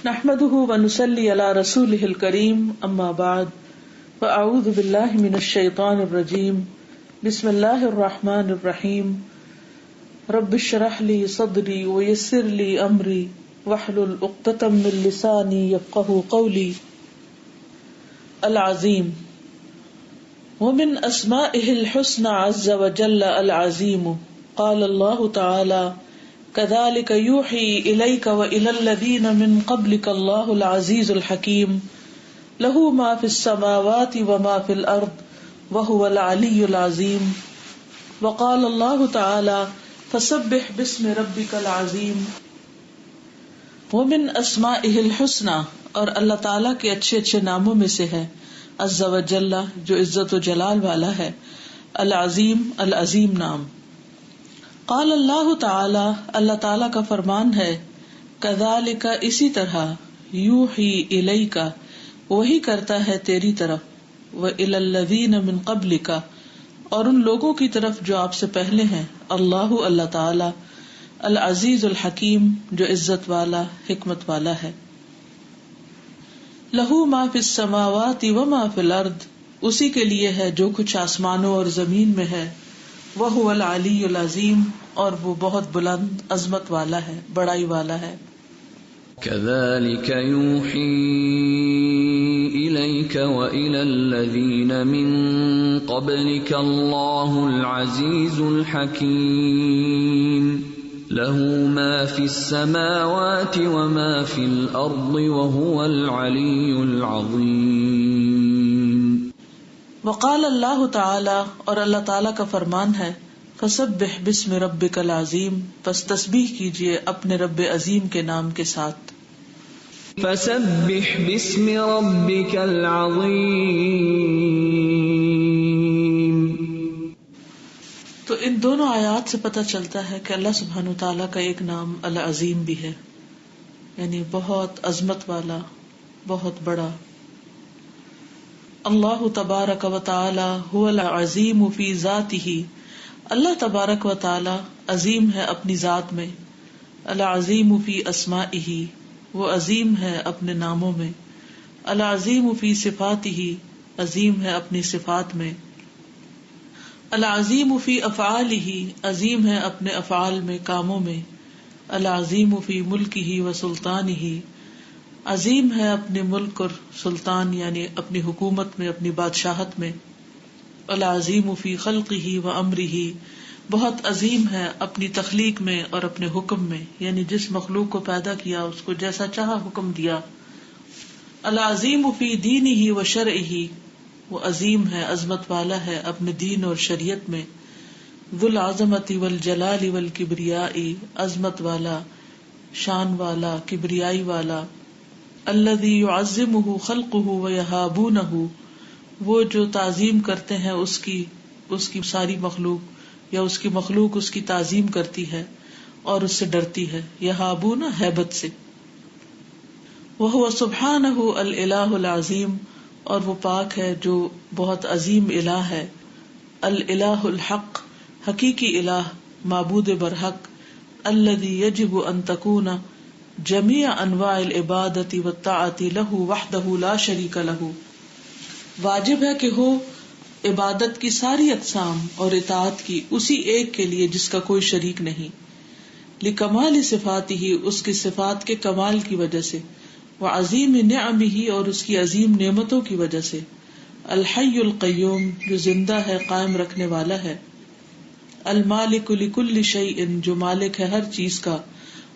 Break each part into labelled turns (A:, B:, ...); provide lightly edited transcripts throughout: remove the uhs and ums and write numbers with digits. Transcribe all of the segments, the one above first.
A: نحمده ونصلي على رسوله الكريم اما بعد فاعوذ بالله من الشيطان الرجيم بسم الله الرحمن الرحيم رب اشرح لي صدري ويسر لي امري واحلل عقدة من لساني يفقهوا قولي. العظيم ومن اسمائه الحسنى عز وجل العظيم. قال الله تعالى كذلك يوحي إليك وإلى الذين من قبلك الله العزيز الحكيم له ما في السماوات وما في الأرض وهو العلي العظيم. وقال الله تعالى فسبح باسم ربك العظيم. ومن اسمائه الحسنى، اور اللہ تعالیٰ کے اچھے اچھے ناموں میں سے ہے عز وجل، جو عزت و جلال والا ہے، العظیم، العظیم نام. قال اللہ تعالی، اللہ تعالیٰ کا فرمان ہے، کذالک، اسی طرح، یوحی الیک، وہی کرتا ہے تیری طرف، وإلی الذین من قبلک، اور ان لوگوں کی طرف جو آپ سے پہلے ہیں، اللہ، اللہ تعالی، العزیز الحکیم، جو عزت والا، حکمت والا ہے. لہ ما فی السماوات وما فی الارض، اسی کے لیے ہے جو کچھ آسمانوں اور زمین میں ہے. وہو العلی العظیم، اور وہ بہت بلند عظمت والا ہے، بڑائی والا ہے.
B: كذلك يوحي إليك وإلى الذين من قبلك الله العزيز الحكيم له ما في السماوات وما في الأرض وهو العلي العظيم.
A: وقال اللہ تعالی، اور اللہ تعالیٰ کا فرمان ہے، فسبح باسم ربک العظیم، پس تسبیح کیجئے اپنے رب عظیم کے نام کے ساتھ.
B: فسبح باسم ربک العظیم.
A: تو ان دونوں آیات سے پتہ چلتا ہے کہ اللہ سبحانہ وتعالیٰ کا ایک نام العظیم بھی ہے، یعنی بہت عظمت والا، بہت بڑا. اللہ تبارک و تعالی هو العظیم فی ذاتہ، اللہ تبارک و تعالی عظیم ہے اپنی ذات میں. العظیم فی اسمائہ، وہ عظیم ہے اپنے ناموں میں. العظیم فی صفاتہ، عظیم ہے اپنی صفات میں. العظیم فی افعالہ، عظیم ہے اپنے افعال میں، کاموں میں. العظیم فی ملکہ و سلطانہ، عظیم ہے اپنے ملک اور سلطان یعنی اپنی حکومت میں، اپنی بادشاہت میں. العظیم فی خلقہ و امرہ، بہت عظیم ہے اپنی تخلیق میں اور اپنے حکم میں، یعنی جس مخلوق کو پیدا کیا اس کو جیسا چاہا حکم دیا. العظیم فی دینہ و شرعہ، وہ عظیم ہے، عظمت والا ہے اپنے دین اور شریعت میں. ذو العظمۃ والجلال والکبریاء، عظمت والا، شان والا، کبریائی والا. الذی یعظمہ خلقہ ویہابونہ، وہ جو تعظیم کرتے ہیں اس کی ساری مخلوق، یا اس کی مخلوق اس کی تعظیم کرتی ہے اور اس سے ڈرتی ہے. یہابونہ ہیبت سے. وہو سبحانہ الالہ العظیم، اور وہ پاک ہے جو بہت عظیم الہ ہے. الالہ الحق، حقیقی الہ، معبود برحق. الذی یجب ان تکون جمیع انواع العبادۃ والطاعۃ لہ وحدہ لا شریک لہ، واجب ہے کہ ہو عبادت کی ساری اقسام اور اطاعت کی اسی ایک کے لیے جس کا کوئی شریک نہیں. لکمال صفاتہ، اس کی صفات کے کمال کی وجہ سے. وعظیم نعمہ، اور اس کی عظیم نعمتوں کی وجہ سے. الحی القیوم، جو زندہ ہے، قائم رکھنے والا ہے. المالک لکل شیء، جو مالک ہے ہر چیز کا.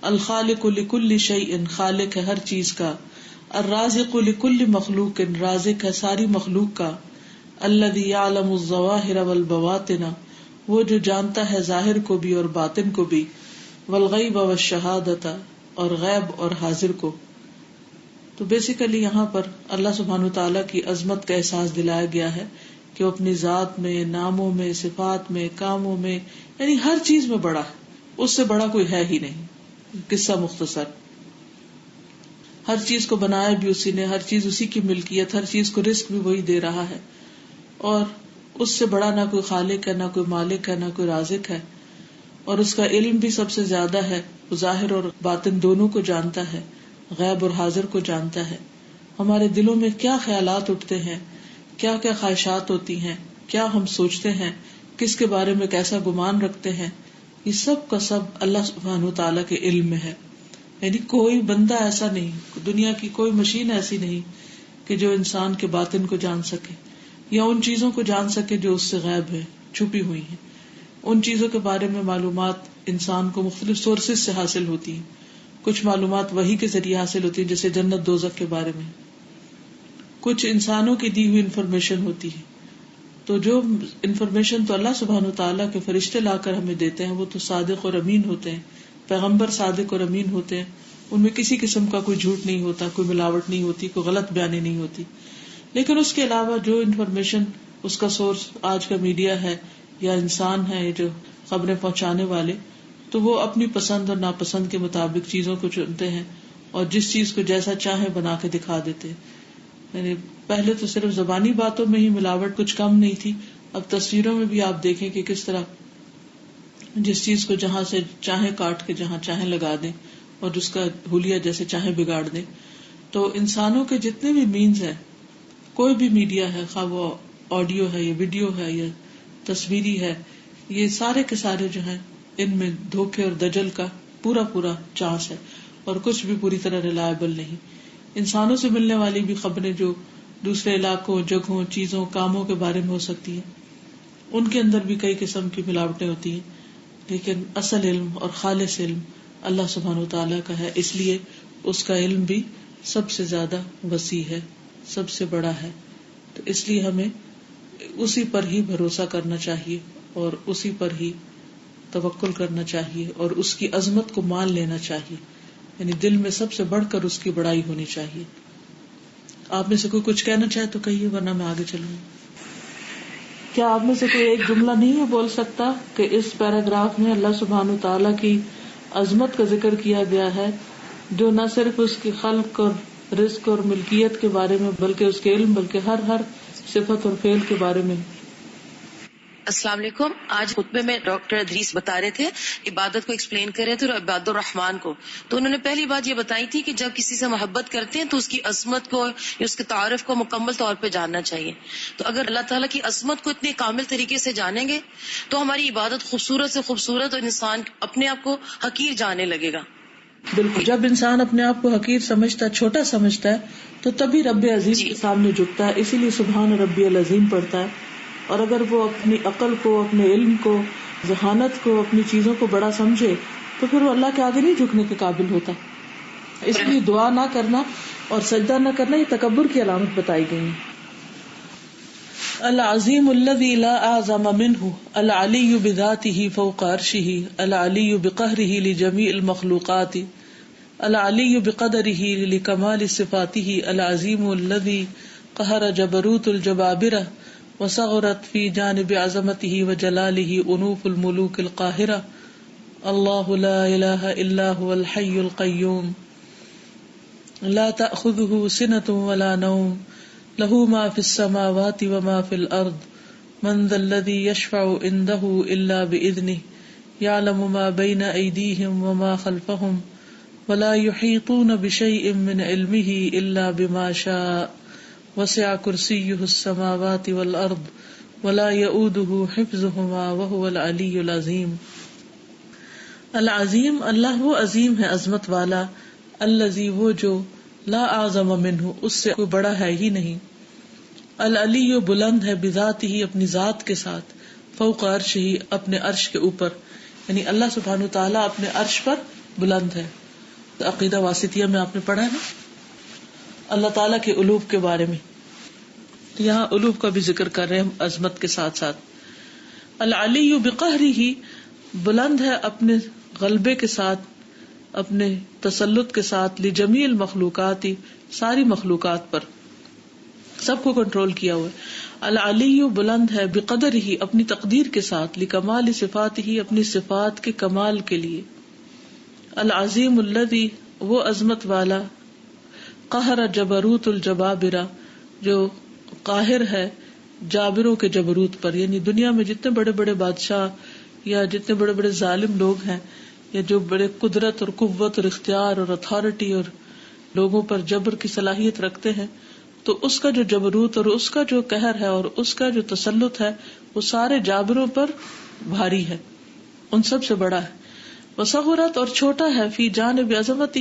A: الخالق لکل شیء، خالق ہے ہر چیز کا. الرازق لکل مخلوق، رازق ہے ساری مخلوق کا. الذی یعلم الظواہر والبواطن، وہ جو جانتا ہے ظاہر کو بھی اور باطن کو بھی. والغیب والشہادۃ، اور غیب اور حاضر کو. تو بیسیکلی یہاں پر اللہ سبحانہ وتعالیٰ کی عظمت کا احساس دلایا گیا ہے کہ وہ اپنی ذات میں، ناموں میں، صفات میں، کاموں میں، یعنی ہر چیز میں بڑا ہے، اس سے بڑا کوئی ہے ہی نہیں. قصہ مختصر، ہر چیز کو بنایا بھی اسی نے، ہر چیز اسی کی ملکیت، ہر چیز کو رزق بھی وہی دے رہا ہے، اور اس سے بڑا نہ کوئی خالق ہے، نہ کوئی مالک ہے، نہ کوئی رازق ہے. اور اس کا علم بھی سب سے زیادہ ہے، وہ ظاہر اور باطن دونوں کو جانتا ہے. غیب اور حاضر کو جانتا ہے. ہمارے دلوں میں کیا خیالات اٹھتے ہیں, کیا کیا خواہشات ہوتی ہیں, کیا ہم سوچتے ہیں, کس کے بارے میں کیسا گمان رکھتے ہیں, یہ سب کا سب اللہ سبحانہ وتعالیٰ کے علم میں ہے. یعنی کوئی بندہ ایسا نہیں, دنیا کی کوئی مشین ایسی نہیں کہ جو انسان کے باطن کو جان سکے یا ان چیزوں کو جان سکے جو اس سے غائب ہے, چھپی ہوئی ہیں. ان چیزوں کے بارے میں معلومات انسان کو مختلف سورسز سے حاصل ہوتی ہیں. کچھ معلومات وحی کے ذریعے حاصل ہوتی ہیں, جیسے جنت دوزخ کے بارے میں. کچھ انسانوں کی دی ہوئی انفارمیشن ہوتی ہے. تو جو انفارمیشن تو اللہ سبحانہ وتعالیٰ کے فرشتے لا کر ہمیں دیتے ہیں وہ تو صادق اور امین ہوتے ہیں. پیغمبر صادق اور امین ہوتے ہیں, ان میں کسی قسم کا کوئی جھوٹ نہیں ہوتا, کوئی ملاوٹ نہیں ہوتی, کوئی غلط بیانی نہیں ہوتی. لیکن اس کے علاوہ جو انفارمیشن اس کا سورس آج کا میڈیا ہے یا انسان ہے جو خبریں پہنچانے والے, تو وہ اپنی پسند اور ناپسند کے مطابق چیزوں کو چنتے ہیں اور جس چیز کو جیسا چاہے بنا کے دکھا دیتے. یعنی پہلے تو صرف زبانی باتوں میں ہی ملاوٹ کچھ کم نہیں تھی, اب تصویروں میں بھی آپ دیکھیں کہ کس طرح جس چیز کو جہاں سے چاہے کاٹ کے جہاں چاہے لگا دیں اور جس کا حلیہ جیسے چاہے بگاڑ دیں. تو انسانوں کے جتنے بھی مینز ہیں, کوئی بھی میڈیا ہے, خواہ وہ آڈیو ہے یا ویڈیو ہے یا تصویری ہے, یہ سارے کے سارے جو ہیں ان میں دھوکے اور دجل کا پورا چانس ہے اور کچھ بھی پوری طرح ریلائبل نہیں. انسانوں سے ملنے والی بھی خبریں جو دوسرے علاقوں, جگہوں, چیزوں, کاموں کے بارے میں ہو سکتی ہیں, ان کے اندر بھی کئی قسم کی ملاوٹیں ہوتی ہیں. لیکن اصل علم اور خالص علم اللہ سبحانہ وتعالیٰ کا ہے, اس لیے اس کا علم بھی سب سے زیادہ وسیع ہے, سب سے بڑا ہے. تو اس لیے ہمیں اسی پر ہی بھروسہ کرنا چاہیے اور اسی پر ہی توکل کرنا چاہیے اور اس کی عظمت کو مان لینا چاہیے. یعنی دل میں سب سے بڑھ کر اس کی بڑائی ہونی چاہیے. آپ میں سے کوئی کچھ کہنا چاہے تو کہیے, ورنہ میں آگے چلوں. کیا آپ میں سے کوئی ایک جملہ نہیں ہے بول سکتا کہ اس پیراگراف میں اللہ سبحانہ وتعالیٰ کی عظمت کا ذکر کیا گیا ہے, جو نہ صرف اس کی خلق اور رزق اور ملکیت کے بارے میں بلکہ اس کے علم, بلکہ ہر صفت اور فعل کے بارے میں.
C: السلام علیکم. آج خطبے میں ڈاکٹر ادریس بتا رہے تھے, عبادت کو ایکسپلین کر رہے تھے اور عباد الرحمان کو. تو انہوں نے پہلی بات یہ بتائی تھی کہ جب کسی سے محبت کرتے ہیں تو اس کی عظمت کو یا اس کے تعارف کو مکمل طور پہ جاننا چاہیے. تو اگر اللہ تعالیٰ کی عظمت کو اتنے کامل طریقے سے جانیں گے تو ہماری عبادت خوبصورت سے خوبصورت اور انسان اپنے آپ کو حقیر جاننے لگے گا.
A: بالکل, جب انسان اپنے آپ کو حقیر سمجھتا ہے, چھوٹا سمجھتا ہے, تو تبھی رب عظیم کے سامنے جھکتا ہے. اسی لیے سبحان ربی العظیم پڑھتا ہے. اور اگر وہ اپنی عقل کو, اپنے علم کو, ذہانت کو, اپنی چیزوں کو بڑا سمجھے تو پھر وہ اللہ کے آگے نہیں جھکنے کے قابل ہوتا. اس لیے دعا نہ کرنا اور سجدہ نہ کرنا یہ تکبر کی علامت بتائی گئی. العظیم الذی لا اعظم منہ, العلی بذاتہ فوق عرشہ, العلی بقہرہ لجمیع المخلوقات, العلی بقدرہ لکمال صفاتہ, العظیم الذی قہر جبروت الجبابرہ وصغرت فی جانب عظمتہ وجلالہ انوف الملوک القاہرہ. اللہ لا الہ الا هو الحی القیوم لا تأخذہ سنۃ ولا نوم له ما فی السماوات وما فی الارض من ذا الذی یشفع عنده الا بإذنہ یعلم ما بین ایدیہم وما خلفہم ولا یحیطون بشیء من علمہ الا بما شاء وسع کرسیہ السماوات والارض ولا یؤودہ حفظہما وہو العلی العظیم. العظیم, اللہ وہ عظیم ہے, عظمت والا. الذی, وہ جو, لا اعظم منہ, اس سے کوئی بڑا ہے ہی نہیں. العلی, بلند ہے, بذاتہ, اپنی ذات کے ساتھ, فوق عرشہ, اپنے عرش کے اوپر. یعنی اللہ سبحانہ وتعالیٰ اپنے عرش پر بلند ہے. عقیدہ واسطیہ میں آپ نے پڑھا ہے نا اللہ تعالیٰ کے علوف کے بارے میں. یہاں علوف کا بھی ذکر کر رہے ہیں عظمت کے ساتھ ساتھ. العلی بقہرہ, بلند ہے اپنے غلبے کے ساتھ, اپنے تسلط کے ساتھ, لجمیع المخلوقات, ساری مخلوقات پر, سب کو کنٹرول کیا ہوا ہے. العلی, بلند ہے, بقدرہ, اپنی تقدیر کے ساتھ, لکمال صفاتہ, اپنی صفات کے کمال کے لیے. العظیم الذی, وہ عظمت والا, قہر جبروت الجبابرہ, جو قاہر ہے جابروں کے جبروت پر. یعنی دنیا میں جتنے بڑے بڑے بادشاہ یا جتنے بڑے بڑے ظالم لوگ ہیں یا جو بڑے قدرت اور قوت اور اختیار اور اتھارٹی اور لوگوں پر جبر کی صلاحیت رکھتے ہیں تو اس کا جو جبروت اور اس کا جو قہر ہے اور اس کا جو تسلط ہے وہ سارے جابروں پر بھاری ہے، ان سب سے بڑا ہے. وصغرت اور چھوٹا ہے، فی جانب عظمتہ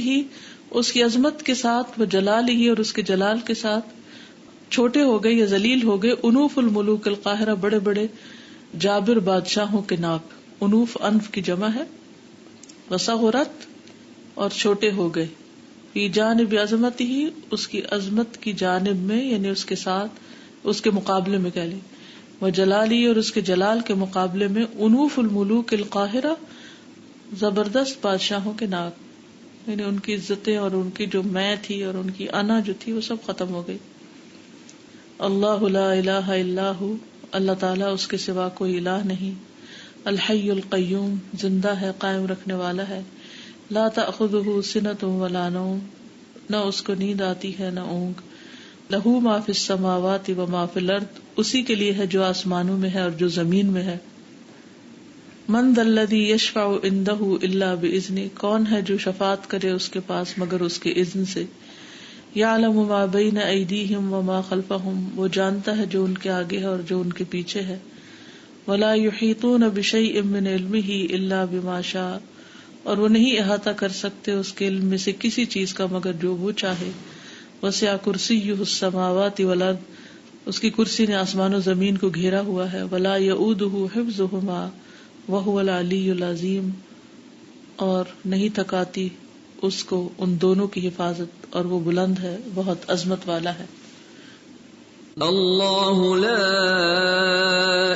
A: اس کی عظمت کے ساتھ، و جلالہ اور اس کے جلال کے ساتھ. چھوٹے ہو گئے یا ذلیل ہو گئے انوف الملوک القاہرہ، بڑے بڑے جابر بادشاہوں کے ناک. انوف انف کی جمع ہے. وصغرت اور چھوٹے ہو گئے، فی جانب عظمتہ اس کی عظمت کی جانب میں، یعنی اس کے ساتھ، اس کے مقابلے میں کہہ لیں. و جلالی اور اس کے جلال کے مقابلے میں، انوف الملوک القاہرہ زبردست بادشاہوں کے ناک، یعنی ان کی عزتیں اور ان کی جو میں تھی اور ان کی انا جو تھی وہ سب ختم ہو گئی. اللہ لا الہ الا ہو، اللہ تعالیٰ اس کے سوا کوئی الہ نہیں. الحی القیوم زندہ ہے، قائم رکھنے والا ہے. لا تأخذہ سنۃ ولا نوم نہ اس کو نیند آتی ہے نہ اونگ. لہ ما فی السماوات و ما فی الارض اسی کے لیے ہے جو آسمانوں میں ہے اور جو زمین میں ہے. من ذا الذی یشفع عندہ الا باذنہ کون ہے جو شفاعت کرے اس کے پاس مگر اس کے اذن سے. یعلم ما بین ایدیہم وما خلفہم وہ جانتا ہے جو ان کے آگے ہے اور جو ان کے پیچھے ہے. ولا یحیطون بشیء من علمہ الا بما شاء اور وہ نہیں احاطہ کر سکتے اس کے علم میں سے کسی چیز کا مگر جو وہ چاہے. وسع کرسیہ السماوات والارض اس کی کرسی نے آسمان و زمین کو گھیرا ہوا ہے. ولا یؤودہ حفظہما وہو العلی العظیم اور نہیں تھکاتی اس کو ان دونوں کی حفاظت اور وہ بلند ہے، بہت عظمت والا ہے.
B: اللہ لا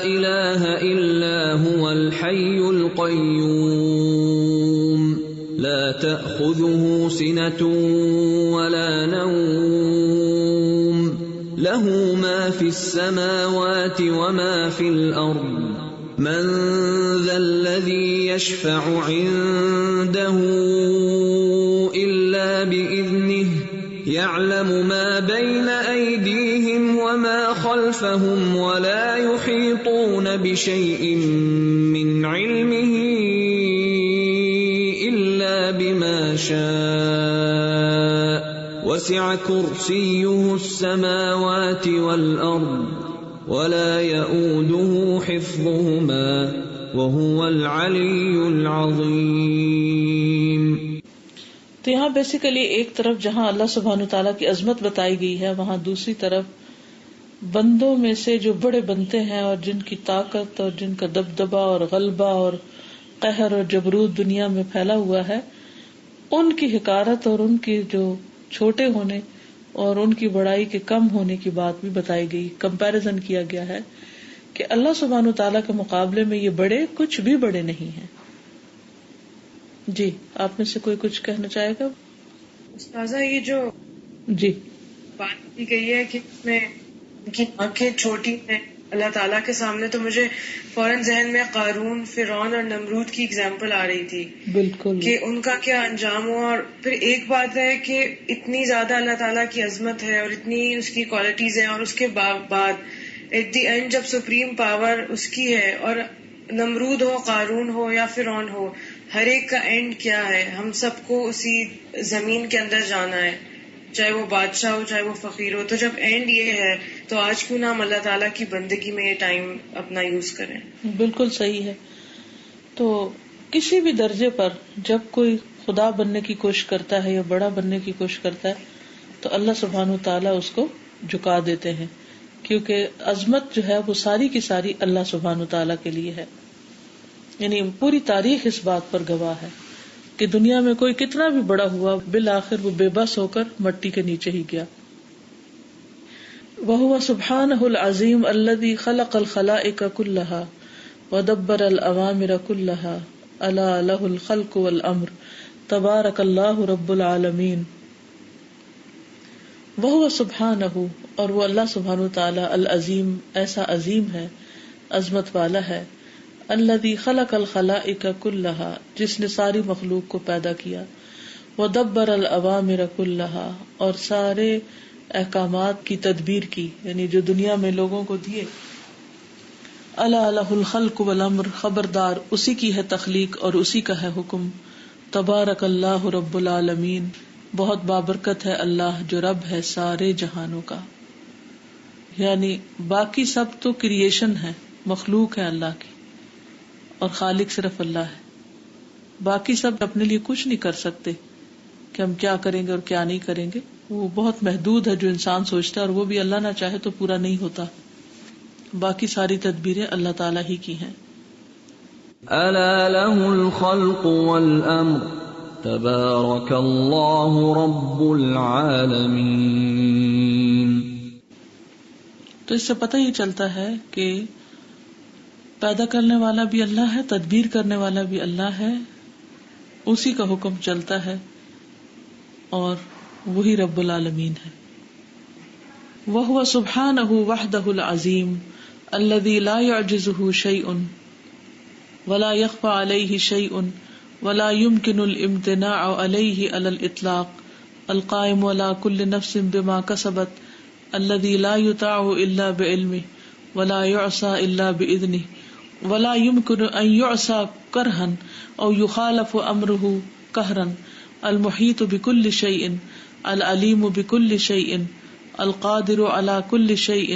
B: الہ الا هو الحی القیوم لا تأخذه سنة ولا نوم له ما في السماوات وما في الأرض من ذا الذي يشفع عنده إلا بإذنه يعلم ما بين أيديهم وما خلفهم ولا يحيطون بشيء من علمه إلا بما شاء وسع كرسيه السماوات والأرض ولا يؤوده حفظهما وهو العلي العظيم.
A: تو یہاں بیسیکلی ایک طرف جہاں اللہ سبحانہ تعالیٰ کی عظمت بتائی گئی ہے، وہاں دوسری طرف بندوں میں سے جو بڑے بنتے ہیں اور جن کی طاقت اور جن کا دبدبا اور غلبہ اور قہر اور جبروت دنیا میں پھیلا ہوا ہے، ان کی حقارت اور ان کی جو چھوٹے ہونے اور ان کی بڑائی کے کم ہونے کی بات بھی بتائی گئی. کمپیریزن کیا گیا ہے کہ اللہ سبحانہ تعالیٰ کے مقابلے میں یہ بڑے کچھ بھی بڑے نہیں ہیں. جی آپ میں سے کوئی کچھ کہنا چاہے گا؟
D: استاذہ یہ جو
A: جی
D: بات کی گئی ہے کہ میں ان کی آنکھیں چھوٹی ہیں اللہ تعالیٰ کے سامنے، تو مجھے فوراً ذہن میں قارون، فرعون اور نمرود کی اگزامپل آ رہی تھی.
A: بالکل
D: کہ ان کا کیا انجام ہوا. اور پھر ایک بات ہے کہ اتنی زیادہ اللہ تعالیٰ کی عظمت ہے اور اتنی اس کی کوالٹیز ہیں، اور اس کے بعد ایٹ دی اینڈ جب سپریم پاور اس کی ہے، اور نمرود ہو، قارون ہو یا فرعون ہو، ہر ایک کا اینڈ کیا ہے؟ ہم سب کو اسی زمین کے اندر جانا ہے، چاہے وہ بادشاہ ہو چاہے وہ فقیر ہو. تو جب اینڈ یہ ہے تو آج کیوں نہ ہم اللہ تعالیٰ کی بندگی میں یہ ٹائم اپنا یوز کریں؟
A: بالکل صحیح ہے. تو کسی بھی درجے پر جب کوئی خدا بننے کی کوشش کرتا ہے یا بڑا بننے کی کوشش کرتا ہے تو اللہ سبحانہ تعالیٰ اس کو جھکا دیتے ہیں، کیونکہ عظمت جو ہے وہ ساری کی ساری اللہ سبحانہ تعالیٰ کے لیے ہے. یعنی پوری تاریخ اس بات پر گواہ ہے کہ دنیا میں کوئی کتنا بھی بڑا ہوا بالآخر وہ بے بس ہو کر مٹی کے نیچے ہی گیا. وَهُوَ سُبْحَانَهُ الْعَظِيمُ الَّذِي خَلَقَ الْخَلَائِقَ كُلَّهَا وَدَبَّرَ الْأَوَامِرَ كُلَّهَا أَلَا لَهُ الْخَلْقُ وَالْأَمْرُ تَبَارَكَ اللَّهُ رَبُّ الْعَالَمِينَ. وَهُوَ سُبْحَانَهُ اور وہ اللہ سبحانہ تعالی العظیم ایسا عظیم ہے، عظمت والا ہے. الذی خلق الخلائق کلہا جس نے ساری مخلوق کو پیدا کیا. ودبر الاوامر کلہا اور سارے احکامات کی تدبیر کی، یعنی جو دنیا میں لوگوں کو دیے. الا لہ الخلق والامر خبردار اسی کی ہے تخلیق اور اسی کا ہے حکم. تبارک اللہ رب العالمین بہت بابرکت ہے اللہ جو رب ہے سارے جہانوں کا. یعنی باقی سب تو کریشن ہے، مخلوق ہے اللہ کی، اور خالق صرف اللہ ہے. باقی سب اپنے لیے کچھ نہیں کر سکتے کہ ہم کیا کریں گے اور کیا نہیں کریں گے. وہ بہت محدود ہے جو انسان سوچتا ہے، اور وہ بھی اللہ نہ چاہے تو پورا نہیں ہوتا. باقی ساری تدبیریں اللہ تعالیٰ ہی کی ہیں.
B: ألا له الخلق والأمر تبارك الله رب العالمين.
A: تو اس سے پتہ یہ چلتا ہے کہ پیدا کرنے والا بھی اللہ ہے، تدبیر کرنے والا بھی اللہ ہے، اسی کا حکم چلتا ہے، اور وہی رب العالمین ہے. وَهُوَ سُبْحَانَهُ وَحْدَهُ الْعَظِيمُ الَّذِي لَا يُعْجِزُهُ شَيْءٌ وَلَا يَخْفَى عَلَيْهِ شَيْءٌ وَلَا يُمْكِنُ الْإِمْتِنَاعُ عَلَيْهِ عَلَى الْإِطْلَاقِ الْقَائِمُ عَلَى كُلِّ نَفْسٍ بِمَا كَسَبَتْ الَّذِي لَا يُطَاعُ إِلَّا بِعِلْمِهِ وَلَا يُعْصَى إِلَّا بِإِذْنِهِ وَلَا يُمْكِنُ أَن يُعْصَى كَرْهًا أَوْ يُخَالَفُ أَمْرُهُ قَهْرًا الْمُحِيطُ بِكُلِّ شَيْءٍ الْعَلِيمُ بِكُلِّ شَيْءٍ الْقَادِرُ عَلَى كُلِّ شَيْءٍ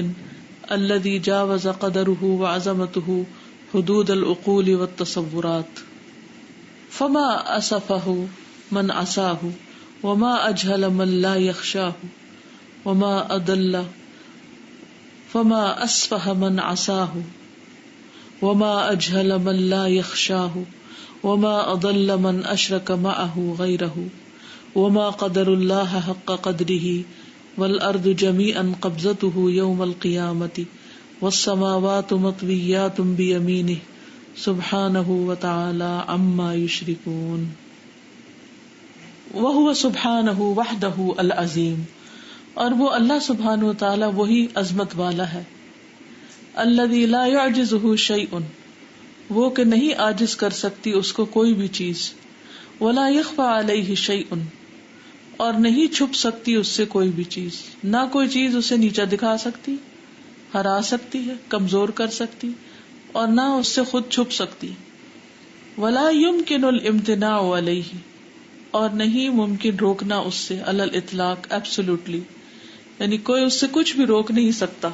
A: الَّذِي جَاوَزَ قَدَرُهُ وَعَظَمَتُهُ حدود العقول والتصورات. فما أسفه من عصاه وما أجهل من لا يخشاه وما أضل فما أسفه من عصاه وما أجهل من لا يخشاه وما أضل من أشرك معه غيره وما قدر الله حق قدره والأرض جميعا قبضته يوم القيامة والسماوات مطويات بيمينه سبحانه وتعالى عما يشركون. وهو سبحانه وحده العظيم، اور وہ اللہ سبحانہ وتعالی وہی عظمت والا ہے. الذي لا يعجزه شيء، وہ کہ نہیں عاجز کر سکتی اس کو کوئی بھی چیز. ولا يخفى عليه شيء، اور نہیں چھپ سکتی اس سے کوئی بھی چیز. نہ کوئی چیز اسے نیچا دکھا سکتی، ہرا سکتی ہے، کمزور کر سکتی، اور نہ اس سے خود چھپ سکتی. ولا يمكن الامتناع علیہ، اور نہیں ممکن روکنا اس سے، علی الاطلاق، ایبسولوٹلی، یعنی کوئی اس سے کچھ بھی روک نہیں سکتا،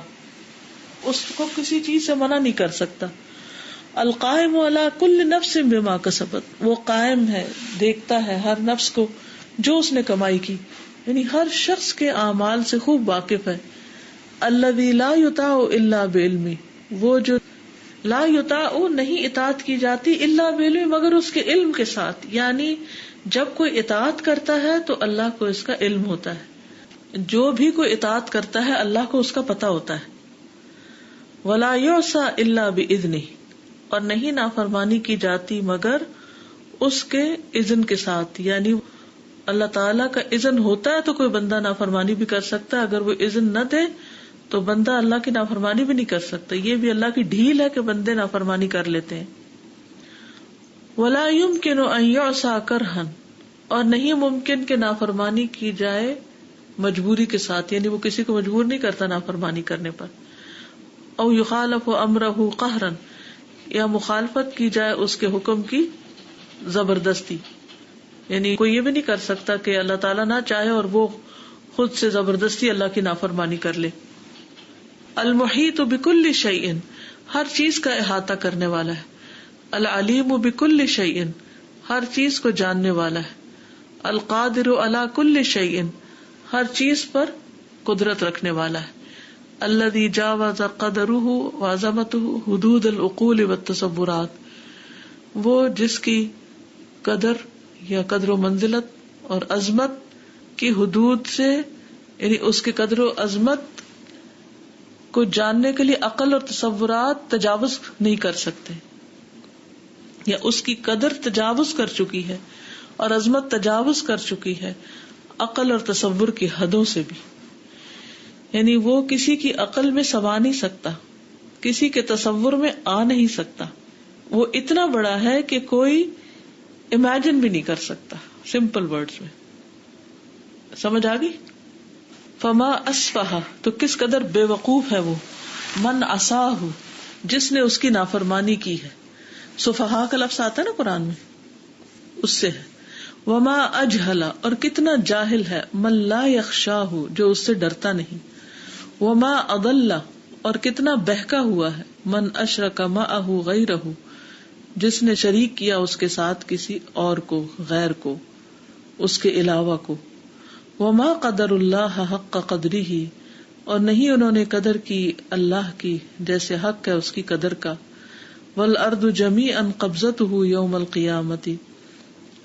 A: اس کو کسی چیز سے منع نہیں کر سکتا. القائم علی کل نفس بما کسبت، وہ قائم ہے، دیکھتا ہے ہر نفس کو جو اس نے کمائی کی، یعنی ہر شخص کے اعمال سے خوب واقف ہے. الذی لا یطاع الا بعلمہ، وہ جو لا یطاع نہیں اطاعت کی جاتی الا بعلمہ مگر اس کے علم کے ساتھ. یعنی جب کوئی اطاعت کرتا ہے تو اللہ کو اس کا علم ہوتا ہے، جو بھی کوئی اطاعت کرتا ہے اللہ کو اس کا پتہ ہوتا ہے. ولا یعصى الا باذنہ، اور نہیں نافرمانی کی جاتی مگر اس کے اذن کے ساتھ. یعنی اللہ تعالیٰ کا اذن ہوتا ہے تو کوئی بندہ نافرمانی بھی کر سکتا ہے، اگر وہ اذن نہ دے تو بندہ اللہ کی نافرمانی بھی نہیں کر سکتا. یہ بھی اللہ کی ڈھیل ہے کہ بندے نافرمانی کر لیتے ہیں. ولا يمكن ان يعصى كرها، اور نہیں ممکن کہ نافرمانی کی جائے مجبوری کے ساتھ، یعنی وہ کسی کو مجبور نہیں کرتا نافرمانی کرنے پر. او يخالف امره قهرا، یا مخالفت کی جائے اس کے حکم کی زبردستی. یعنی کوئی یہ بھی نہیں کر سکتا کہ اللہ تعالیٰ نہ چاہے اور وہ خود سے زبردستی اللہ کی نافرمانی کر لے. المحیط بکل شیء، ہر چیز کا احاطہ کرنے والا ہے. العلیم بکل شیء، ہر چیز کو جاننے والا ہے. القادر علی کل شیء، ہر چیز پر قدرت رکھنے والا ہے. الذی جاوز قدرہ وعظمتہ حدود العقول والتصورات، وہ جس کی قدر یا قدر و منزلت اور عظمت کی حدود سے، یعنی اس کی قدر و عظمت کو جاننے کے لیے عقل اور تصورات تجاوز نہیں کر سکتے، یا اس کی قدر تجاوز کر چکی ہے اور عظمت تجاوز کر چکی ہے عقل اور تصور کی حدوں سے بھی. یعنی وہ کسی کی عقل میں سما نہیں سکتا، کسی کے تصور میں آ نہیں سکتا. وہ اتنا بڑا ہے کہ کوئی امیجن بھی نہیں کر سکتا. سمپل ورڈز میں سمجھ آ گئی. فما اسفہ، تو کس قدر بے وقوف ہے وہ، من عصاہ، جس نے اس کی نافرمانی کی ہے. سفہا کا لفظ آتا ہے نا قرآن میں، اس سے ہے. وما اجہل، اور کتنا جاہل ہے، من لا یخشاہ، جو اس سے ڈرتا نہیں، وما اضل، اور کتنا بہکا ہوا ہے، من اشرک معہ غیرہ، جس نے شریک کیا اس کے ساتھ کسی اور کو، غیر کو، اس کے علاوہ کو. وما قدر اللہ حق قدرہ، اور نہیں انہوں نے قدر کی اللہ کی جیسے حق ہے اس کی قدر کا. والارض جمیعا قبضتہ یوم القیامۃ،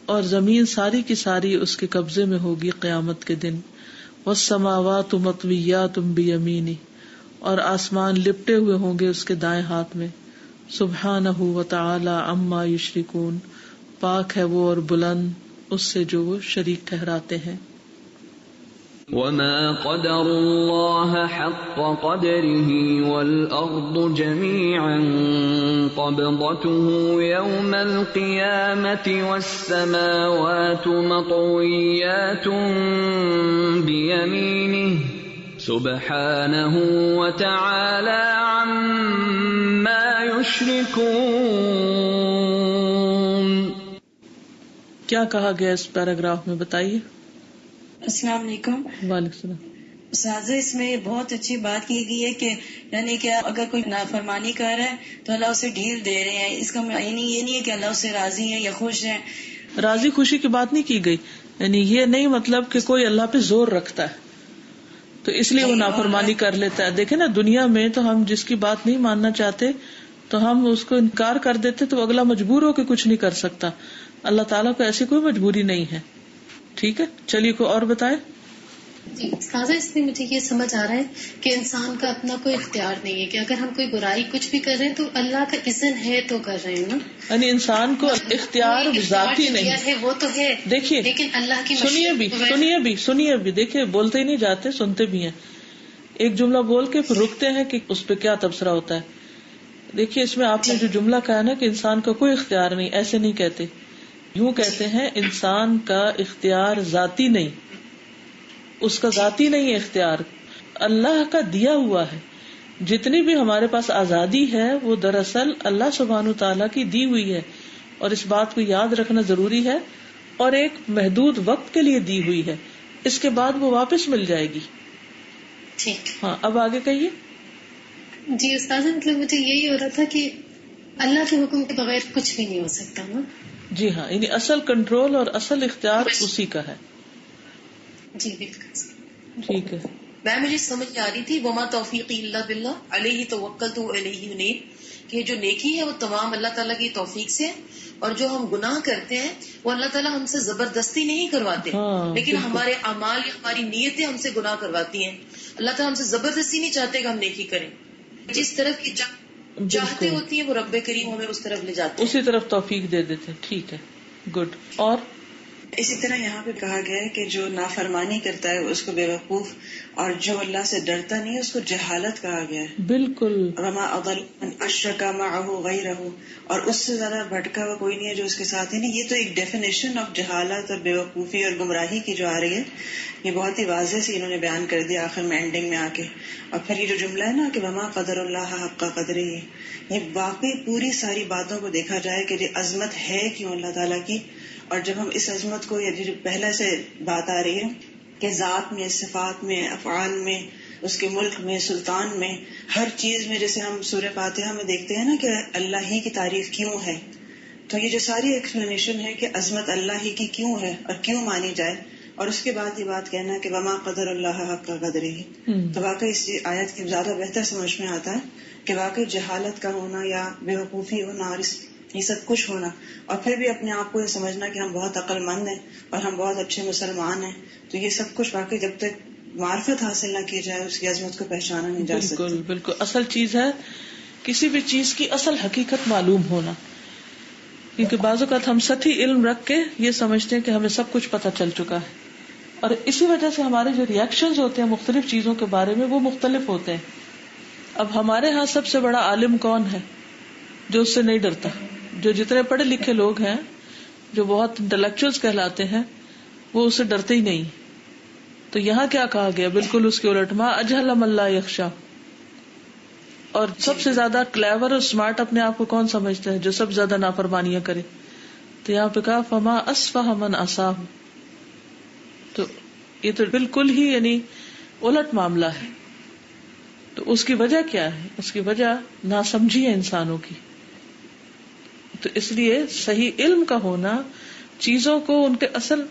A: اور زمین ساری کی ساری اس کے قبضے میں ہوگی قیامت کے دن. والسماوات مطویات بیمینہ، اور آسمان لپٹے ہوئے ہوں گے اس کے دائیں ہاتھ میں. سبحانہ وتعالی عما یشرکون، پاک ہے وہ اور بلند اس سے جو وہ شریک ٹھہراتے ہیں.
B: وما قدر الله حق قدره والأرض جميعا قبضته يوم القيامة والسماوات مطويات بيمينه سبحانه وتعالى عما يشركون.
A: کیا کہا گیا اس پیراگراف میں بتائیے.
E: السلام علیکم.
A: وعلیکم السلام.
E: استاذہ اس میں بہت اچھی بات کی گئی ہے کہ یعنی کہ اگر کوئی نافرمانی کر رہا ہے تو اللہ اسے ڈھیل دے رہے ہیں. اس کا یعنی یہ نہیں ہے کہ اللہ اس سے راضی ہے یا خوش ہے.
A: راضی خوشی کی بات نہیں کی گئی، یعنی یہ نہیں مطلب کہ کوئی اللہ پہ زور رکھتا ہے تو اس لیے وہ نافرمانی کر لیتا ہے. دیکھیں نا، دنیا میں تو ہم جس کی بات نہیں ماننا چاہتے تو ہم اس کو انکار کر دیتے تو اگلا مجبور ہو کے کچھ نہیں کر سکتا. اللہ تعالیٰ کو ایسی کوئی مجبوری نہیں ہے. ٹھیک ہے، چلیے کوئی اور بتائے.
F: جی استاذہ، اس میں مجھے یہ سمجھ آ رہا ہے کہ انسان کا اپنا کوئی اختیار نہیں ہے، کہ اگر ہم کوئی برائی کچھ بھی کر رہے ہیں تو اللہ کا اذن ہے تو کر رہے ہیں نا.
A: یعنی انسان کو اختیار ذاتی نہیں
F: ہے، وہ تو ہے.
A: دیکھیے
F: لیکن اللہ کی
A: سنیے بھی دیکھیے، بولتے ہی نہیں جاتے، سنتے بھی ہیں. ایک جملہ بول کے پھر رکتے ہیں کہ اس پہ کیا تبصرہ ہوتا ہے. دیکھیے اس میں آپ نے جو جملہ کہا نا کہ انسان کا کوئی اختیار نہیں، ایسے نہیں کہتے. یوں کہتے ہیں انسان کا اختیار ذاتی نہیں، اس کا ذاتی نہیں ہے اختیار، اللہ کا دیا ہوا ہے. جتنی بھی ہمارے پاس آزادی ہے وہ دراصل اللہ سبحانہ تعالیٰ کی دی ہوئی ہے، اور اس بات کو یاد رکھنا ضروری ہے، اور ایک محدود وقت کے لیے دی ہوئی ہے. اس کے بعد وہ واپس مل جائے گی.
F: ٹھیک.
A: ہاں اب آگے کہیے.
F: جی استاذ، مطلب مجھے یہی ہو رہا تھا کہ اللہ کے حکم کے بغیر کچھ بھی نہیں ہو سکتا نا.
A: جی ہاں، یعنی اصل کنٹرول اور اصل اختیار اسی کا ہے.
F: جی بالکل
A: ٹھیک ہے.
C: مجھے سمجھ آ رہی تھی وما توفیقی الا باللہ علیہ توکلت علیہ انیب، کہ جو نیکی ہے وہ تمام اللہ تعالیٰ کی توفیق سے، اور جو ہم گناہ کرتے ہیں وہ اللہ تعالیٰ ہم سے زبردستی نہیں کرواتے، لیکن ہمارے اعمال یا ہماری نیتیں ہم سے گناہ کرواتی ہیں. اللہ تعالیٰ ہم سے زبردستی نہیں چاہتے کہ ہم نیکی کریں، جس طرف کی چاہتے ہوتی ہیں وہ رب کریم ہمیں اس طرف لے جاتے ہیں،
A: اسی طرف توفیق دے دیتے. ٹھیک ہے، گڈ. اور
E: اسی طرح یہاں پہ کہا گیا ہے کہ جو نافرمانی کرتا ہے اس کو بے وقوف، اور جو اللہ سے ڈرتا نہیں اس کو جہالت کہا گیا ہے.
A: بالکل.
E: وما اضل من اشرک معہ غیرہ، اور اس سے زیادہ بھٹکا ہوا کوئی نہیں ہے جو اس کے ساتھ ہی نہیں. یہ تو ایک ڈیفینیشن آف جہالت اور بے وقوفی اور گمراہی کی جو آ رہی ہے، یہ بہت ہی واضح سے انہوں نے بیان کر دیا آخر میں اینڈنگ میں آ کے. اور پھر یہ جو جملہ ہے نا کہ وما قدر اللہ حق قدرہ، یہ واقعی پوری ساری باتوں کو دیکھا جائے کہ یہ عظمت ہے کیوں اللہ تعالیٰ کی. اور جب ہم اس عظمت کو، یا جو پہلے سے بات آ رہی ہے کہ ذات میں، صفات میں، افعال میں، اس کے ملک میں، سلطان میں، ہر چیز میں، جیسے ہم سورہ فاتحہ میں دیکھتے ہیں نا کہ اللہ ہی کی تعریف کیوں ہے، تو یہ جو ساری ایکسپلینیشن ہے کہ عظمت اللہ ہی کی کیوں ہے اور کیوں مانی جائے، اور اس کے بعد یہ بات کہنا کہ وما قدر اللہ حق قدرہ، تو واقعی اس آیت کی زیادہ بہتر سمجھ میں آتا ہے کہ واقعی جہالت کا ہونا یا بے وقوفی ہونا اور یہ سب کچھ ہونا، اور پھر بھی اپنے آپ کو یہ سمجھنا کہ ہم بہت عقل مند ہیں اور ہم بہت اچھے مسلمان ہیں، تو یہ سب کچھ واقعی جب تک معرفت حاصل نہ کی جائے اس کی عظمت کو پہچانا نہیں جا سکتا.
A: بالکل بالکل. اصل چیز ہے کسی بھی چیز کی اصل حقیقت معلوم ہونا، کیونکہ بعض اوقات ہم سطحی علم رکھ کے یہ سمجھتے ہیں کہ ہمیں سب کچھ پتہ چل چکا ہے، اور اسی وجہ سے ہمارے جو ریئیکشنز ہوتے ہیں مختلف چیزوں کے بارے میں وہ مختلف ہوتے ہیں. اب ہمارے ہاں سب سے بڑا عالم کون ہے؟ جو اس سے نہیں ڈرتا. جو جتنے پڑھے لکھے لوگ ہیں، جو بہت انٹلیکچوئلز کہلاتے ہیں، وہ اس سے ڈرتے ہی نہیں. تو یہاں کیا کہا گیا؟ بالکل اس کے الٹ، ما اجہل من لا یخشا. اور سب سے زیادہ کلیور اور اسمارٹ اپنے آپ کو کون سمجھتا ہے؟ جو سب سے زیادہ نافرمانیاں کرے. تو یہاں پہ کہا فما اسفہ من اصاب، تو یہ تو بالکل ہی یعنی الٹ معاملہ ہے. تو اس کی وجہ کیا ہے؟ اس کی وجہ ناسمجھی ہے انسانوں کی. تو اس لیے صحیح علم کا ہونا، چیزوں کو ان کے اصل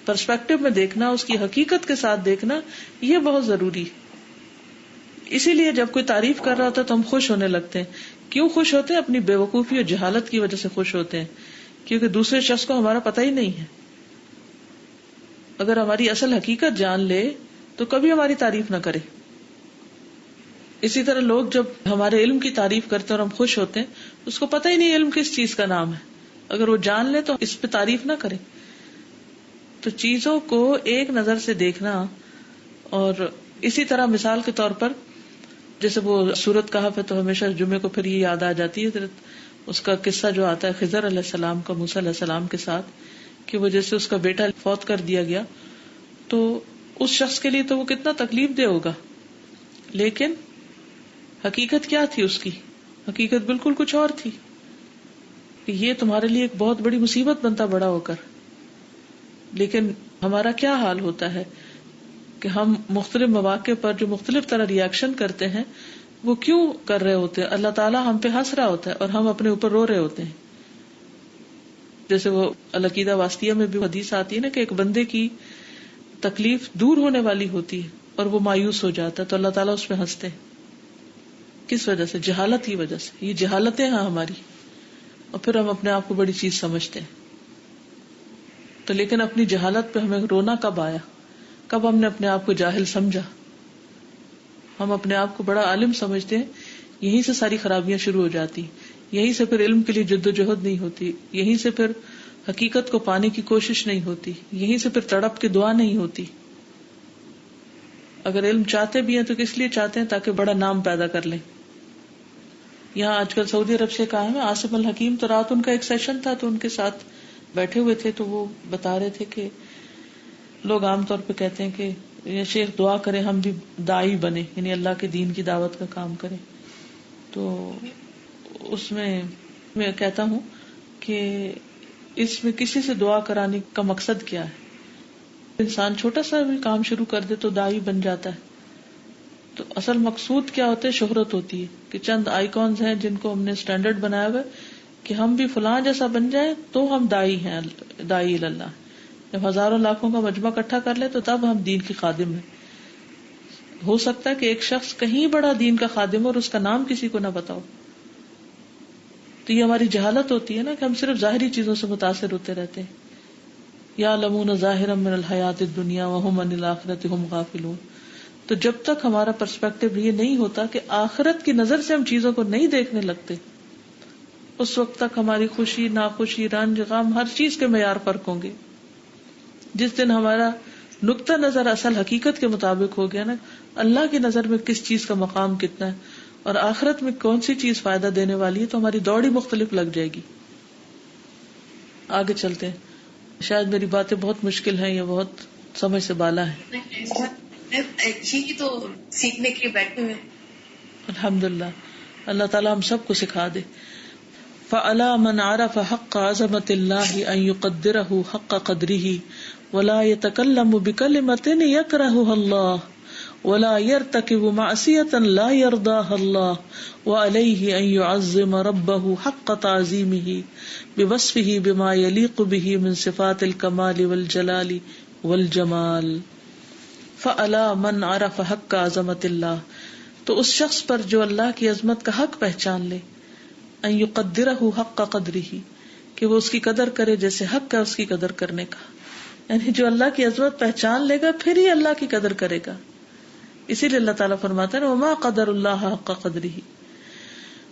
A: پرسپیکٹو میں دیکھنا، اس کی حقیقت کے ساتھ دیکھنا، یہ بہت ضروری ہے. اسی لیے جب کوئی تعریف کر رہا ہوتا ہے تو ہم خوش ہونے لگتے ہیں. کیوں خوش ہوتے ہیں؟ اپنی بے وقوفی اور جہالت کی وجہ سے خوش ہوتے ہیں، کیونکہ دوسرے شخص کو ہمارا پتہ ہی نہیں ہے. اگر ہماری اصل حقیقت جان لے تو کبھی ہماری تعریف نہ کرے. اسی طرح لوگ جب ہمارے علم کی تعریف کرتے ہیں اور ہم خوش ہوتے ہیں، اس کو پتہ ہی نہیں علم کس چیز کا نام ہے. اگر وہ جان لے تو اس پہ تعریف نہ کرے. تو چیزوں کو ایک نظر سے دیکھنا. اور اسی طرح مثال کے طور پر جیسے وہ سورۃ کہف ہے تو ہمیشہ جمعے کو پھر یہ یاد آ جاتی ہے اس کا قصہ جو آتا ہے خضر علیہ السلام کا موسیٰ علیہ السلام کے ساتھ، کہ وہ جیسے اس کا بیٹا فوت کر دیا گیا تو اس شخص کے لیے تو وہ کتنا تکلیف دہ ہوگا، لیکن حقیقت کیا تھی؟ اس کی حقیقت بالکل کچھ اور تھی کہ یہ تمہارے لیے ایک بہت بڑی مصیبت بنتا بڑا ہو کر. لیکن ہمارا کیا حال ہوتا ہے کہ ہم مختلف مواقع پر جو مختلف طرح ریاکشن کرتے ہیں وہ کیوں کر رہے ہوتے ہیں؟ اللہ تعالیٰ ہم پہ ہنس رہا ہوتا ہے اور ہم اپنے اوپر رو رہے ہوتے ہیں. جیسے وہ العقیدہ واسطیہ میں بھی حدیث آتی ہے نا کہ ایک بندے کی تکلیف دور ہونے والی ہوتی ہے اور وہ مایوس ہو جاتا ہے تو اللہ تعالیٰ اس پہ ہنستے ہیں. کس وجہ سے؟ جہالت کی وجہ سے. یہ جہالتیں ہیں ہماری، اور پھر ہم اپنے آپ کو بڑی چیز سمجھتے ہیں. تو لیکن اپنی جہالت پہ ہمیں رونا کب آیا؟ کب ہم نے اپنے آپ کو جاہل سمجھا؟ ہم اپنے آپ کو بڑا عالم سمجھتے ہیں، یہیں سے ساری خرابیاں شروع ہو جاتی. یہیں سے پھر علم کے لیے جد و جہد نہیں ہوتی، یہیں سے پھر حقیقت کو پانے کی کوشش نہیں ہوتی، یہیں سے پھر تڑپ کے دعا نہیں ہوتی. اگر علم چاہتے بھی ہیں تو کس لیے چاہتے ہیں؟ تاکہ بڑا نام پیدا کر لیں. یہاں آج کل سعودی عرب سے کہا ہے عاصم الحکیم، تو رات ان کا ایک سیشن تھا تو ان کے ساتھ بیٹھے ہوئے تھے تو وہ بتا رہے تھے کہ لوگ عام طور پہ کہتے ہیں کہ یہ شیخ دعا کریں ہم بھی داعی بنے، یعنی اللہ کے دین کی دعوت کا کام کریں. تو اس میں کہتا ہوں کہ اس میں کسی سے دعا کرانے کا مقصد کیا ہے؟ انسان چھوٹا سا بھی کام شروع کر دے تو داعی بن جاتا ہے. تو اصل مقصود کیا ہوتا ہے؟ شہرت ہوتی ہے کہ چند آئیکونز ہیں جن کو ہم نے سٹینڈرڈ بنایا ہوا ہے کہ ہم بھی فلاں جیسا بن جائیں تو ہم داعی ہیں، داعی اللہ. جب ہزاروں لاکھوں کا مجمع اکٹھا کر لے تو تب ہم دین کی خادم ہیں. ہو سکتا ہے کہ ایک شخص کہیں بڑا دین کا خادم ہو اور اس کا نام کسی کو نہ بتاؤ. تو یہ ہماری جہالت ہوتی ہے نا کہ ہم صرف ظاہری چیزوں سے متاثر ہوتے رہتے ہیں. یعلمون ظاہرا من الحیات الدنیا وہم عن الآخرۃ ہم غافلون. تو جب تک ہمارا پرسپیکٹو یہ نہیں ہوتا کہ آخرت کی نظر سے ہم چیزوں کو نہیں دیکھنے لگتے، اس وقت تک ہماری خوشی، ناخوشی، رنج، غم، ہر چیز کے معیار فرق ہوں گے. جس دن ہمارا نقطہ نظر اصل حقیقت کے مطابق ہو گیا نا، اللہ کی نظر میں کس چیز کا مقام کتنا ہے اور آخرت میں کون سی چیز فائدہ دینے والی ہے، تو ہماری دوڑ ہی مختلف لگ جائے گی. آگے چلتے ہیں. شاید میری باتیں بہت مشکل ہیں یا بہت سمجھ سے بالا ہے.
C: یہی تو سیکھنے کے لیے بیٹھے ہوئے.
A: الحمدللہ، اللہ تعالیٰ ہم سب کو سکھا دے. فَعَلَى مَنْ عَرَفَ حَقَّ عَظَمَةِ اللَّهِ أَنْ يُقَدِّرَهُ حَقَّ قَدْرِهِ وَلَا يَتَكَلَّمُ بِكَلِمَةٍ يَكْرَهُهَا اللَّهُ وَلَا يَرْتَكِبُ مَعْصِيَةً لَا يَرْضَاهَا اللَّهُ وَعَلَيْهِ أَنْ يُعَظِّمَ رَبَّهُ حَقَّ تَعْظِيمِهِ بِوَصْفِهِ بِمَا يَلِيقُ بِهِ مِنْ صِفَاتِ الْكَمَالِ وَالْجَلَالِ وَالْجَمَالِ. فَعَلَى مَنْ عَرَفَ حَقَّ عَظَمَةِ اللَّهِ، تو اس شخص پر جو اللہ کی عظمت کا حق پہچان لے، ان یقدرہ حق قدرہ، کہ وہ اس کی قدر کرے جیسے حق ہے اس کی قدر کرنے کا. یعنی جو اللہ کی عظمت پہچان لے گا پھر ہی اللہ کی قدر کرے گا. اسی لیے اللہ تعالیٰ فرماتا ہے وما قدر اللہ حق قدرہ.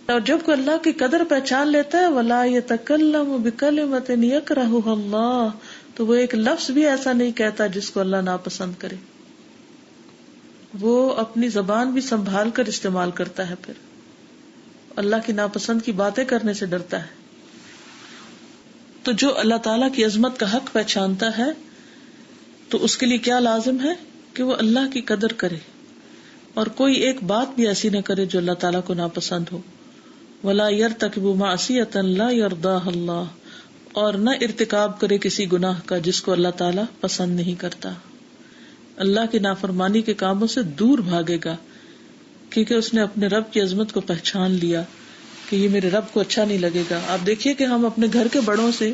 A: اور جب کوئی اللہ کی قدر پہچان لیتا ہے ولا یتکلم بکلمۃ یکرہها اللہ، تو وہ ایک لفظ بھی ایسا نہیں کہتا جس کو اللہ ناپسند کرے. وہ اپنی زبان بھی سنبھال کر استعمال کرتا ہے، پھر اللہ کی ناپسند کی باتیں کرنے سے ڈرتا ہے. تو جو اللہ تعالیٰ کی عظمت کا حق پہچانتا ہے تو اس کے لیے کیا لازم ہے کہ وہ اللہ کی قدر کرے اور کوئی ایک بات بھی ایسی نہ کرے جو اللہ تعالیٰ کو ناپسند ہو. وَلَا يَرْتَكِبُ مَعْصِيَةً لَا يَرْضَاهَا اللَّهُ، اور نہ ارتکاب کرے کسی گناہ کا جس کو اللہ تعالیٰ پسند نہیں کرتا. اللہ کی نافرمانی کے کاموں سے دور بھاگے گا کیونکہ اس نے اپنے رب کی عظمت کو پہچان لیا کہ یہ میرے رب کو اچھا نہیں لگے گا. آپ دیکھیے کہ ہم اپنے گھر کے بڑوں سے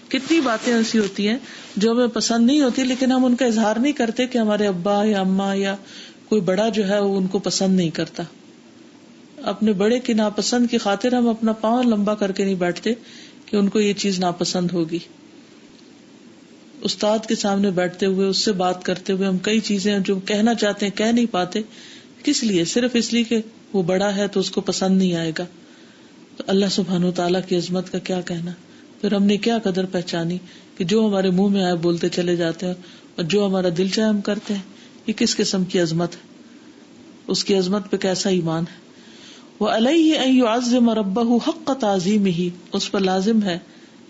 A: کتنی باتیں ایسی ہوتی ہیں جو ہمیں پسند نہیں ہوتی, لیکن ہم ان کا اظہار نہیں کرتے کہ ہمارے ابا یا اماں یا کوئی بڑا جو ہے وہ ان کو پسند نہیں کرتا. اپنے بڑے کی ناپسند کی خاطر ہم اپنا پاؤں لمبا کر کے نہیں بیٹھتے کہ ان کو یہ چیز ناپسند ہوگی. استاد کے سامنے بیٹھتے ہوئے, اس سے بات کرتے ہوئے ہم کئی چیزیں جو کہنا چاہتے ہیں کہہ نہیں پاتے. کس لیے؟ صرف اس لیے کہ وہ بڑا ہے تو اس کو پسند نہیں آئے گا. تو اللہ سبحانہ وتعالیٰ کی عظمت کا کیا کہنا. پھر ہم نے کیا قدر پہچانی کہ جو ہمارے منہ میں آئے بولتے چلے جاتے ہیں اور جو ہمارا دل چاہے ہم کرتے ہیں. یہ کس قسم کی عظمت ہے؟ اس کی عظمت پہ کیسا ایمان ہے. وَعَلَيْهِ أَن يُعَظِّمَ رَبَّهُ حَقَّ تَعْظِيمِهِ, اس پر لازم ہے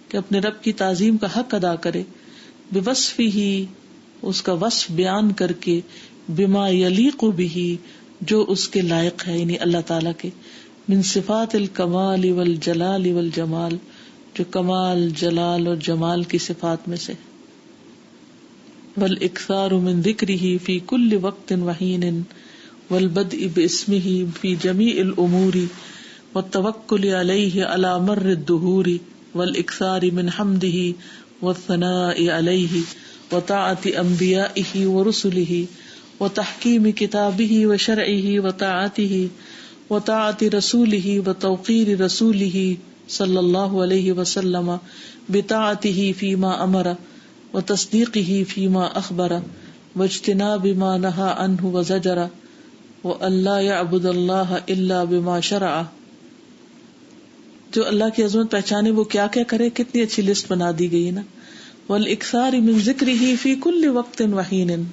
A: کہ اپنے رب کی تعظیم کا حق ادا کرے. بِوَصْفِهِ, اس کا وصف بیان کر کے, بِمَا يَلِيقُ بِهِ, جو اس کے لائق ہے, یعنی اللہ تعالیٰ کے, من صفات الکمال والجلال والجمال, جو کمال جلال اور جمال کی صفات میں سے. والاکثار من ذکرہ فی کل وقت وحین والبدء باسمہ فی جمیع الامور والتوکل علیہ علی مر الدہور والاکثار من حمدہ والثناء علیہ وطاعت انبیائہ ورسلہ وتحکیم کتابہ وشرعہ وطاعتہ وطاعت رسولہ وتوقیر رسولہ صلی اللہ علیہ وسلم بطاعتہ فیما امر وتصدیقہ فیما اخبر واجتناب ما نہى عنہ وزجر وَأَلَّا يَعْبُدَ اللَّهَ إِلَّا بِمَا شَرَعَ. جو اللہ کی عظمت پہچانے وہ کیا کیا کرے, کتنی اچھی لسٹ بنا دی گئی نا. وَالْإِكْثَارِ مِنْ ذِكْرِهِ فِي كُلِّ وَقْتٍ وَحِينٍ,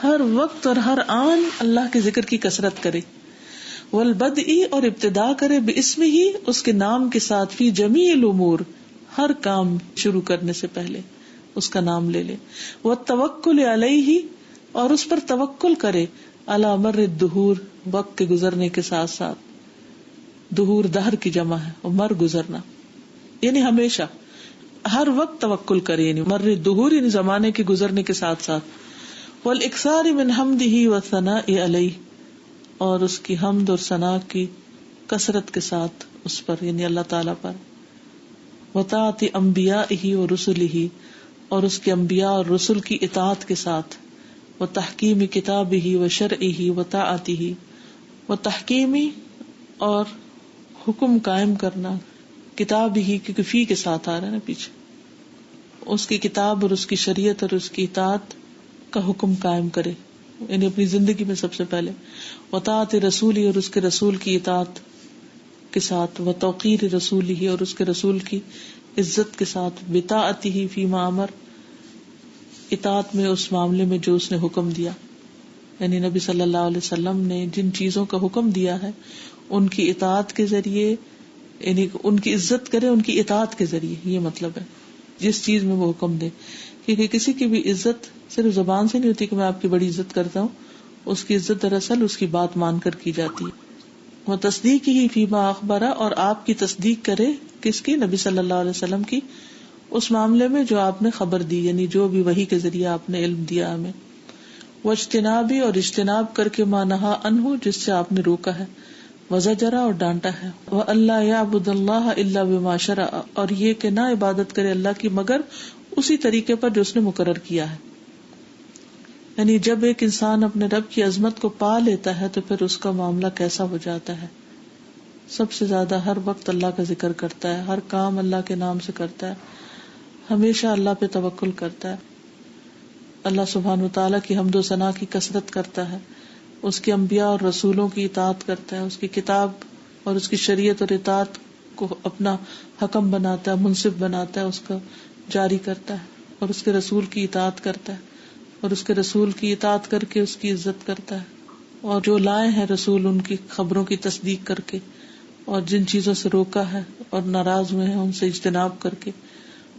A: ہر وقت اور ہر آن اللہ کے ذکر کی کثرت کرے. وَالْبَدْءِ, اور ابتدا کرے, بِاسْمِهِ, اس کے نام کے ساتھ, فی جمیع الامور, ہر کام شروع کرنے سے پہلے اس کا نام لے لے. وَالتَّوَكُّلِ عَلَيْهِ, اور اس پر توکل کرے, علی مر الدہور, وقت کے گزرنے کے ساتھ ساتھ. دہور دہر کی جمع ہے اور مر گزرنا, یعنی ہمیشہ ہر وقت توکل کرے, یعنی مر الدہور یعنی زمانے کے گزرنے کے ساتھ ساتھ. والاکثار من حمدہ والثناء علیہ, اور اس کی حمد اور ثنا کی کثرت کے ساتھ اس پر, یعنی اللہ تعالی پر. وطاعت انبیائہ ورسلہ, اور اس کے انبیاء اور رسل کی اطاعت کے ساتھ. وتحکیم کتابہ وشرعہ وطاعتہ, وتحکیمی, اور حکم قائم کرنا, کتابہ کیونکہ فی کے ساتھ آ رہا ہے نا پیچھے, اس کی کتاب اور اس کی شریعت اور اس کی اطاعت کا حکم قائم کرے, یعنی اپنی زندگی میں سب سے پہلے. وطاعت رسولہ, اور اس کے رسول کی اطاعت کے ساتھ. وتوقیر رسولہ, اور اس کے رسول کی عزت کے ساتھ. بطاعتہ فیما امر, اطاعت میں اس معاملے میں جو اس نے حکم دیا, یعنی نبی صلی اللہ علیہ وسلم نے جن چیزوں کا حکم دیا ہے ان کی اطاعت کے ذریعے, یعنی ان کی عزت کرے ان کی اطاعت کے ذریعے, یہ مطلب ہے جس چیز میں وہ حکم دے. کیونکہ کسی کی بھی عزت صرف زبان سے نہیں ہوتی کہ میں آپ کی بڑی عزت کرتا ہوں, اس کی عزت دراصل اس کی بات مان کر کی جاتی ہے. وہ تصدیق ہی فیما اخبرہ, اور آپ کی تصدیق کرے کس کی, نبی صلی اللہ علیہ وسلم کی, اس معاملے میں جو آپ نے خبر دی, یعنی جو بھی وحی کے ذریعے آپ نے علم دیا ہمیں. واجتنابی, اور اجتناب کر کے ما نہا عنہ, جس سے آپ نے روکا ہے. وزجرا, اور ڈانٹا ہے. وَأَلَّا يَعْبُدَ اللَّهَ إِلَّا بِمَا شَرَعَ, اور یہ کہ نہ عبادت کرے اللہ کی مگر اسی طریقے پر جو اس نے مقرر کیا ہے. یعنی جب ایک انسان اپنے رب کی عظمت کو پا لیتا ہے تو پھر اس کا معاملہ کیسا ہو جاتا ہے. سب سے زیادہ ہر وقت اللہ کا ذکر کرتا ہے, ہر کام اللہ کے نام سے کرتا ہے, ہمیشہ اللہ پہ توکل کرتا ہے, اللہ سبحانہ وتعالیٰ کی حمد و ثنا کی کثرت کرتا ہے, اس کے انبیاء اور رسولوں کی اطاعت کرتا ہے, اس کی کتاب اور اس کی شریعت اور اطاعت کو اپنا حکم بناتا ہے, منصف بناتا ہے, اس کا جاری کرتا ہے, اور اس کے رسول کی اطاعت کرتا ہے, اور اس کے رسول کی اطاعت کر کے اس کی عزت کرتا ہے, اور جو لائے ہیں رسول ان کی خبروں کی تصدیق کر کے, اور جن چیزوں سے روکا ہے اور ناراض ہوئے ہیں ان سے اجتناب کر کے,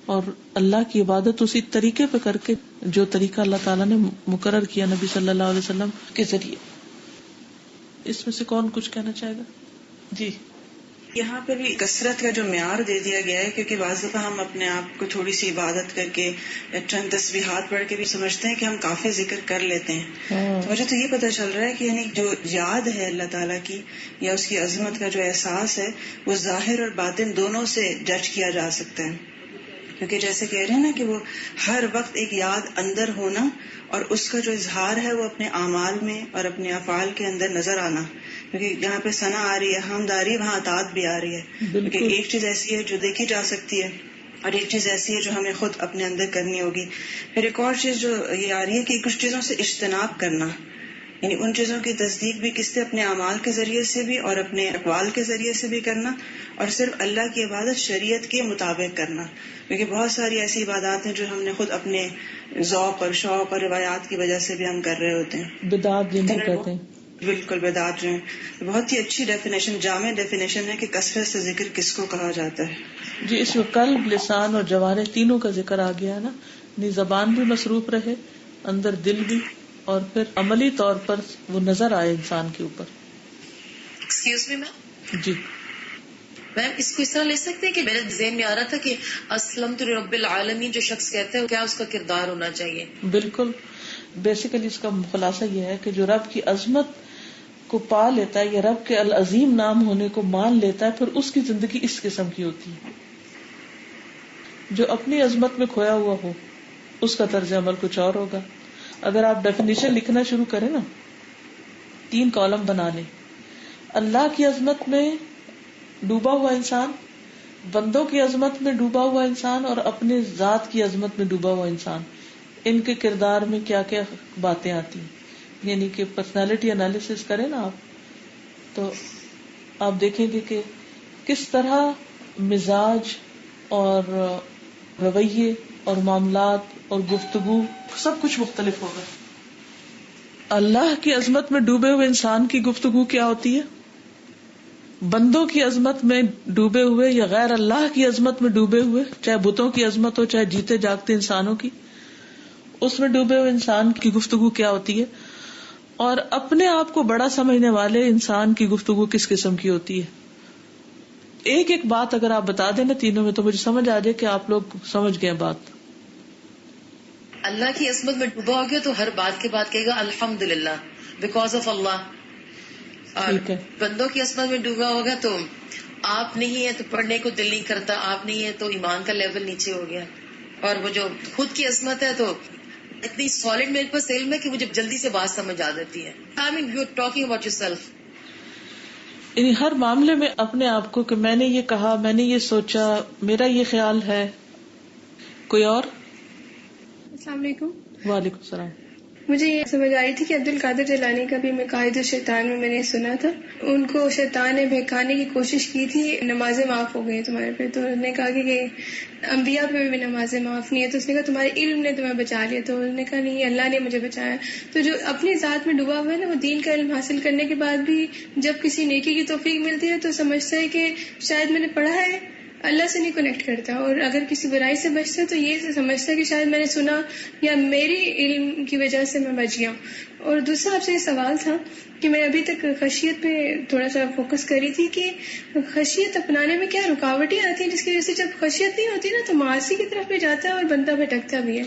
A: اور اللہ کی عبادت اسی طریقے پہ کر کے جو طریقہ اللہ تعالیٰ نے مقرر کیا نبی صلی اللہ علیہ وسلم کے ذریعے. اس میں سے کون کچھ کہنا چاہے گا؟ جی
E: یہاں پہ بھی کثرت کا جو معیار دے دیا گیا ہے، کیونکہ بعض دفعہ ہم اپنے آپ کو تھوڑی سی عبادت کر کے چند تسبیحات پڑھ کے بھی سمجھتے ہیں کہ ہم کافی ذکر کر لیتے ہیں. تو مجھے تو یہ پتہ چل رہا ہے کہ یعنی جو یاد ہے اللہ تعالیٰ کی یا اس کی عظمت کا جو احساس ہے وہ ظاہر اور باطن دونوں سے جج کیا جا سکتا ہے. کیونکہ جیسے کہہ رہے ہیں نا کہ وہ ہر وقت ایک یاد اندر ہونا اور اس کا جو اظہار ہے وہ اپنے اعمال میں اور اپنے افعال کے اندر نظر آنا. کیونکہ جہاں پہ ثنا آ رہی ہے، حمد آ رہی ہے، وہاں اطاعت بھی آ رہی ہے. کیونکہ ایک چیز ایسی ہے جو دیکھی جا سکتی ہے اور ایک چیز ایسی ہے جو ہمیں خود اپنے اندر کرنی ہوگی. پھر ایک اور چیز جو یہ آ رہی ہے کہ کچھ چیزوں سے اجتناب کرنا، یعنی ان چیزوں کی تصدیق بھی کس سے اپنے اعمال کے ذریعے سے بھی اور اپنے اقوال کے ذریعے سے بھی کرنا، اور صرف اللہ کی عبادت شریعت کے مطابق کرنا. کیونکہ بہت ساری ایسی عبادات ہیں جو ہم نے خود اپنے ذوق اور شوق اور روایات کی وجہ سے بھی ہم کر رہے ہوتے ہیں.
A: بدعات جن کو کہتے ہیں.
E: بالکل بدعات جو ہیں. بہت ہی اچھی ڈیفینیشن، جامع ڈیفینیشن ہے کہ کثرت سے ذکر کس کو کہا جاتا ہے.
A: جی اس میں قلب، لسان اور جوارح تینوں کا ذکر آ گیا نا. زبان بھی مصروف رہے، اندر دل بھی، اور پھر عملی طور پر وہ نظر آئے انسان کے اوپر.
C: ایکسکیوز می میم.
A: جی
C: میم اس کو اس طرح لے سکتے ہیں کہ میرے ذہن میں آ رہا تھا کہ اسلمت رب العالمین جو شخص کہتا ہے کیا اس کا کردار ہونا چاہیے؟
A: بالکل. بیسیکلی اس کا خلاصہ یہ ہے کہ جو رب کی عظمت کو پا لیتا ہے یا رب کے العظیم نام ہونے کو مان لیتا ہے، پھر اس کی زندگی اس قسم کی ہوتی ہے. جو اپنی عظمت میں کھویا ہوا ہو اس کا طرز عمل کچھ اور ہوگا. اگر آپ ڈیفینیشن لکھنا شروع کریں نا، 3 کالم بنا لیں: اللہ کی عظمت میں ڈوبا ہوا انسان، بندوں کی عظمت میں ڈوبا ہوا انسان، اور اپنے ذات کی عظمت میں ڈوبا ہوا انسان. ان کے کردار میں کیا کیا باتیں آتی ہیں، یعنی کہ پرسنالٹی انالیسس کریں نا آپ، تو آپ دیکھیں گے کہ کس طرح مزاج اور رویے اور معاملات اور گفتگو سب کچھ مختلف ہوگا. اللہ کی عظمت میں ڈوبے ہوئے انسان کی گفتگو کیا ہوتی ہے، بندوں کی عظمت میں ڈوبے ہوئے یا غیر اللہ کی عظمت میں ڈوبے ہوئے، چاہے بتوں کی عظمت ہو چاہے جیتے جاگتے انسانوں کی، اس میں ڈوبے ہوئے انسان کی گفتگو کیا ہوتی ہے، اور اپنے آپ کو بڑا سمجھنے والے انسان کی گفتگو کس قسم کی ہوتی ہے. ایک ایک بات اگر آپ بتا دیں نا تینوں میں، تو مجھے سمجھ آ جائے کہ آپ لوگ سمجھ گئے بات.
C: اللہ کی عظمت میں ڈوبا ہو گیا تو ہر بات کے بعد کہے گا الحمدللہ بیکاز آف اللہ. اور بندوں کی عصمت میں ڈوبا ہوگا تو آپ نہیں ہے تو پڑھنے کو دل نہیں کرتا، آپ نہیں ہے تو ایمان کا لیول نیچے ہو گیا. اور وہ جو خود کی عصمت ہے تو اتنی سالڈ میرے پاس علم ہے کہ مجھے جلدی سے بات سمجھ آ جاتی ہے. I mean you are talking about yourself.
A: یعنی ہر معاملے میں اپنے آپ کو کہ میں نے یہ کہا، میں نے یہ سوچا، میرا یہ خیال ہے. کوئی اور؟
G: السلام علیکم.
A: وعلیکم السلام.
G: مجھے یہ سمجھ آئی تھی کہ عبد القادر جیلانی کا بھی مقاید الشیطان میں نے سنا تھا، ان کو شیطان نے بہکانے کی کوشش کی تھی، نمازیں معاف ہو گئی تمہارے پہ، تو انہوں نے کہا کہ انبیاء پہ بھی نمازیں معاف نہیں ہے، تو اس نے کہا تمہارے علم نے تمہیں بچا لیا، تو انہوں نے کہا نہیں اللہ نے مجھے بچایا. تو جو اپنی ذات میں ڈوبا ہوا ہے نا، وہ دین کا علم حاصل کرنے کے بعد بھی جب کسی نیکی کی توفیق ملتی ہے تو سمجھتا ہے کہ شاید میں نے پڑھا ہے، اللہ سے نہیں کنیکٹ کرتا. اور اگر کسی برائی سے بچتا ہے تو یہ سمجھتا ہے کہ شاید میں نے سنا یا میری علم کی وجہ سے میں بچ گیا. اور دوسرا آپ سے یہ سوال تھا کہ میں ابھی تک خشیت پہ تھوڑا سا فوکس کری تھی کہ خشیت اپنانے میں کیا رکاوٹیں آتی ہیں جس کی وجہ سے جب خشیت نہیں ہوتی نا تو معاصی کی طرف بھی جاتا ہے اور بندہ بھٹکتا بھی ہے.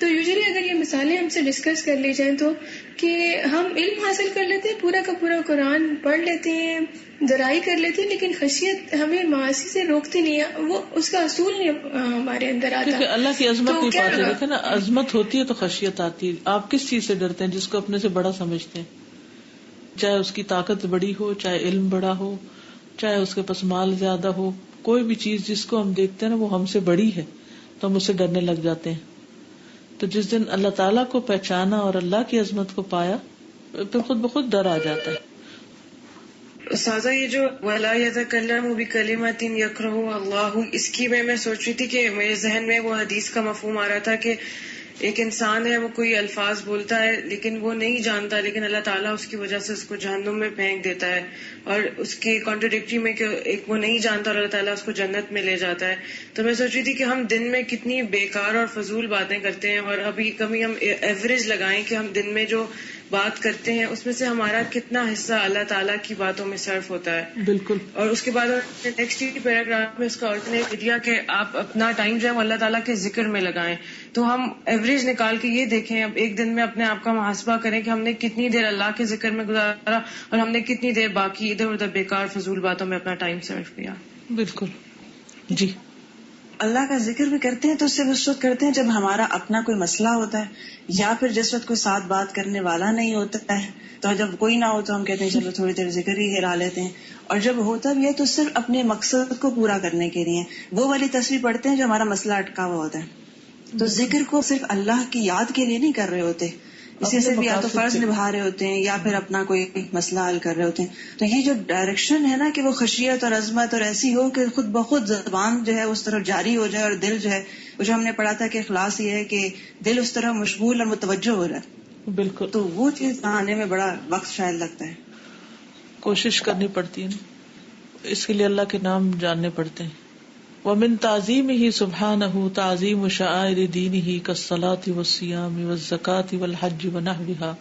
G: تو یوزلی اگر یہ مثالیں ہم سے ڈسکس کر لی جائیں تو کہ ہم علم حاصل کر لیتے ہیں، پورا کا پورا قرآن پڑھ لیتے ہیں، درائی کر لیتے ہیں، لیکن خشیت ہمیں معاصی سے روکتی نہیں ہے، وہ اس کا اصول نہیں ہمارے اندر آتا.
A: کیونکہ اللہ کی عظمت نہیں پاتے. دیکھیں نا، عظمت ہوتی ہے تو خشیت آتی ہے. آپ کس چیز سے ڈرتے ہیں؟ جس کو اپنے سے بڑا سمجھتے ہیں، چاہے اس کی طاقت بڑی ہو، چاہے علم بڑا ہو، چاہے اس کے پاس مال زیادہ ہو، کوئی بھی چیز جس کو ہم دیکھتے ہیں نا وہ ہم سے بڑی ہے تو ہم اس سے ڈرنے لگ جاتے ہیں. تو جس دن اللہ تعالیٰ کو پہچانا اور اللہ کی عظمت کو پایا پھر خود بخود ڈر آ جاتا ہے.
D: استاذہ یہ جو وَلَا يَتَكَلَّمُ بِكَلِمَةٍ يَكْرَهُ اللَّهُ، اس کی میں سوچ رہی تھی کہ میرے ذہن میں وہ حدیث کا مفہوم آ رہا تھا کہ ایک انسان ہے، وہ کوئی الفاظ بولتا ہے لیکن وہ نہیں جانتا، لیکن اللہ تعالیٰ اس کی وجہ سے اس کو جہنم میں پھینک دیتا ہے، اور اس کی کانٹرڈکٹری میں کہ ایک وہ نہیں جانتا اور اللہ تعالیٰ اس کو جنت میں لے جاتا ہے. تو میں سوچ رہی تھی کہ ہم دن میں کتنی بیکار اور فضول باتیں کرتے ہیں، اور ابھی کبھی ہم ایوریج لگائیں کہ ہم دن میں جو بات کرتے ہیں اس میں سے ہمارا کتنا حصہ اللہ تعالیٰ کی باتوں میں صرف ہوتا ہے.
A: بالکل.
D: اور اس کے بعد نیکسٹ پیراگراف میں اس کا آلٹرنیٹ دیا کہ آپ اپنا ٹائم جو ہے وہ اللہ تعالیٰ کے ذکر میں لگائیں. تو ہم ایوریج نکال کے یہ دیکھیں، اب ایک دن میں اپنے آپ کا محاسبہ کریں کہ ہم نے کتنی دیر اللہ کے ذکر میں گزارا اور ہم نے کتنی دیر باقی ادھر ادھر بیکار فضول باتوں میں اپنا ٹائم صرف کیا.
A: بالکل. جی.
E: اللہ کا ذکر بھی کرتے ہیں تو اس سے اس وقت کرتے ہیں جب ہمارا اپنا کوئی مسئلہ ہوتا ہے یا پھر جس وقت کوئی ساتھ بات کرنے والا نہیں ہوتا ہے. تو جب کوئی نہ ہو تو ہم کہتے ہیں چلو تھوڑی دیر ذکر ہی ہلا لیتے ہیں. اور جب ہوتا بھی ہے تو صرف اپنے مقصد کو پورا کرنے کے لیے وہ والی تصویر پڑھتے ہیں جو ہمارا مسئلہ اٹکا ہوا ہوتا ہے. تو ذکر کو صرف اللہ کی یاد کے لیے نہیں کر رہے ہوتے، اس سے صرف یا تو فرض نبھا رہے ہوتے ہیں یا پھر اپنا کوئی مسئلہ حل کر رہے ہوتے ہیں. تو یہ جو ڈائریکشن ہے نا کہ وہ خشیت اور عظمت اور ایسی ہو کہ خود بخود زبان جو ہے اس طرف جاری ہو جائے اور دل جو ہے وہ جو ہم نے پڑھا تھا کہ اخلاص یہ ہے کہ دل اس طرح مشغول اور متوجہ ہو رہا ہے.
A: بالکل.
E: تو وہ چیز آنے میں بڑا وقت شاید لگتا ہے،
A: کوشش کرنی پڑتی ہے نا، اس کے لیے اللہ کے نام جاننے پڑتے ہیں. ومن تعظیمہ سبحانہ تعظیم شعائر دینہ کالصلاۃ والصیام والزکاۃ والحج ونحوها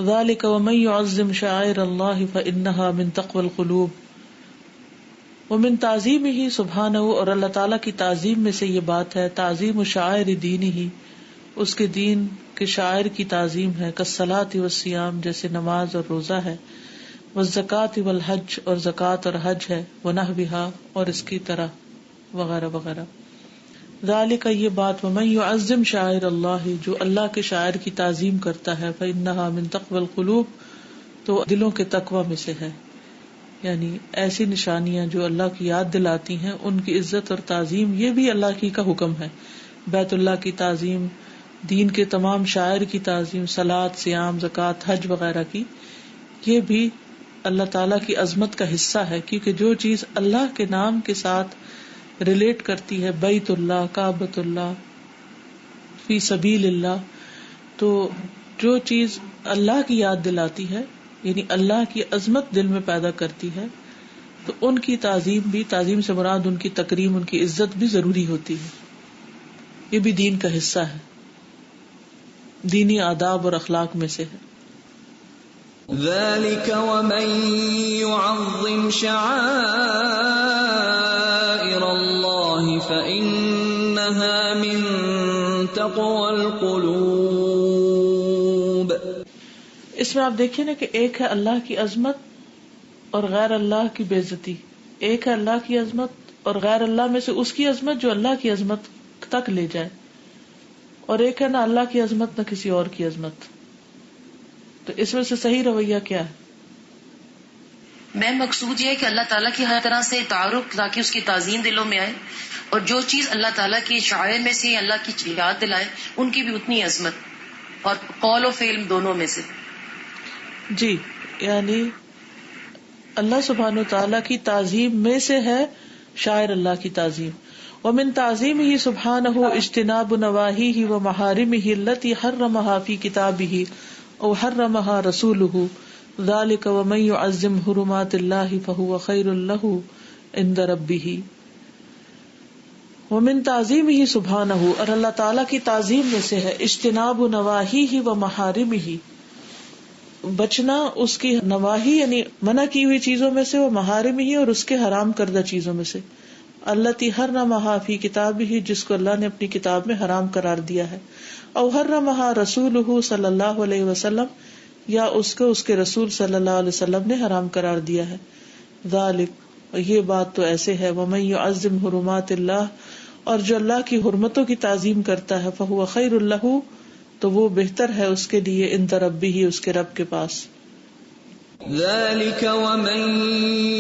A: ذلك ومن يعظم شعائر اللہ فإنها من تقوى القلوب. ومن تعظیمہ سبحانہ، اور اللہ تعالیٰ کی تعظیم میں سے یہ بات ہے تعظیم شعائر دینہ، اس کے دین کے شاعر کی تعظیم ہے. کالصلاۃ والصیام، جیسے نماز اور روزہ ہے. والزکاۃ والحج، اور زکوٰۃ اور حج ہے. ونحوها، اور اس کی طرح وغیرہ وغیرہ. ذالک، یہ بات، ومن یعظم شعائر اللہ، جو اللہ کے شاعر کی تعظیم کرتا ہے، فإنها من تقوى القلوب، تو دلوں کے تقوی میں سے ہے. یعنی ایسی نشانیاں جو اللہ کی یاد دلاتی ہیں ان کی عزت اور تعظیم، یہ بھی اللہ کی کا حکم ہے. بیت اللہ کی تعظیم، دین کے تمام شاعر کی تعظیم، صلاۃ، صیام، زکوٰۃ، حج وغیرہ کی، یہ بھی اللہ تعالیٰ کی عظمت کا حصہ ہے. کیونکہ جو چیز اللہ کے نام کے ساتھ ریلیٹ کرتی ہے، بیت اللہ، کعبۃ اللہ، فی سبیل اللہ، تو جو چیز اللہ کی یاد دلاتی ہے، یعنی اللہ کی عظمت دل میں پیدا کرتی ہے، تو ان کی تعظیم بھی، تعظیم سے مراد ان کی تکریم، ان کی عزت بھی ضروری ہوتی ہے. یہ بھی دین کا حصہ ہے، دینی آداب اور اخلاق میں سے ہے.
B: ذلك ومن يعظم شعائر الله فإنها من تقوى القلوب.
A: اس میں آپ دیکھیں نا کہ ایک ہے اللہ کی عظمت اور غیر اللہ کی بے عزتی، ایک ہے اللہ کی عظمت اور غیر اللہ میں سے اس کی عظمت جو اللہ کی عظمت تک لے جائے، اور ایک ہے نہ اللہ کی عظمت نہ کسی اور کی عظمت. تو اس میں سے صحیح رویہ کیا ہے؟
C: میں مقصود یہ ہے کہ اللہ تعالیٰ کی ہر طرح سے تعارف، تاکہ اس کی تعظیم دلوں میں آئے، اور جو چیز اللہ تعالیٰ کی شاعر میں سے اللہ کی یاد دلائے ان کی بھی اتنی عظمت، اور قول و فعل دونوں میں سے.
A: جی، یعنی اللہ سبحانہ وتعالیٰ کی تعظیم میں سے ہے شاعر اللہ کی تعظیم. ومن تعظیمہ سبحانہ اجتناب نواہیہ ومحارمہ التی حرمہا فی کتابہ او حرمہا رسولہ. ذالک ومن یعظم حرمات اللہ فہو خیر لہ عند ربہ. ومن تعظیمہ سبحانہ، اور اللہ تعالیٰ کی تعظیم میں سے ہے اجتناب نواہیہ ومحارمہ، بچنا اس کی نواہی یعنی منع کی ہوئی چیزوں میں سے، وہ محارم ہی اور اس کے حرام کردہ چیزوں میں سے. التی حرمہا فی کتابہ، جس کو اللہ نے اپنی کتاب میں حرام قرار دیا ہے. او حرمہا رسولہ صلی اللہ علیہ وسلم، یا اس کو اس کے رسول صلی اللہ علیہ وسلم نے حرام قرار دیا ہے. ذالک، یہ بات تو ایسے ہے، ومن یعظم حرمات اللہ، اور جو اللہ کی حرمتوں کی تعظیم کرتا ہے، فہو خیر لہ، تو وہ بہتر ہے اس کے لیے، عند ربہ، اس کے رب کے پاس.
B: ذلك ومن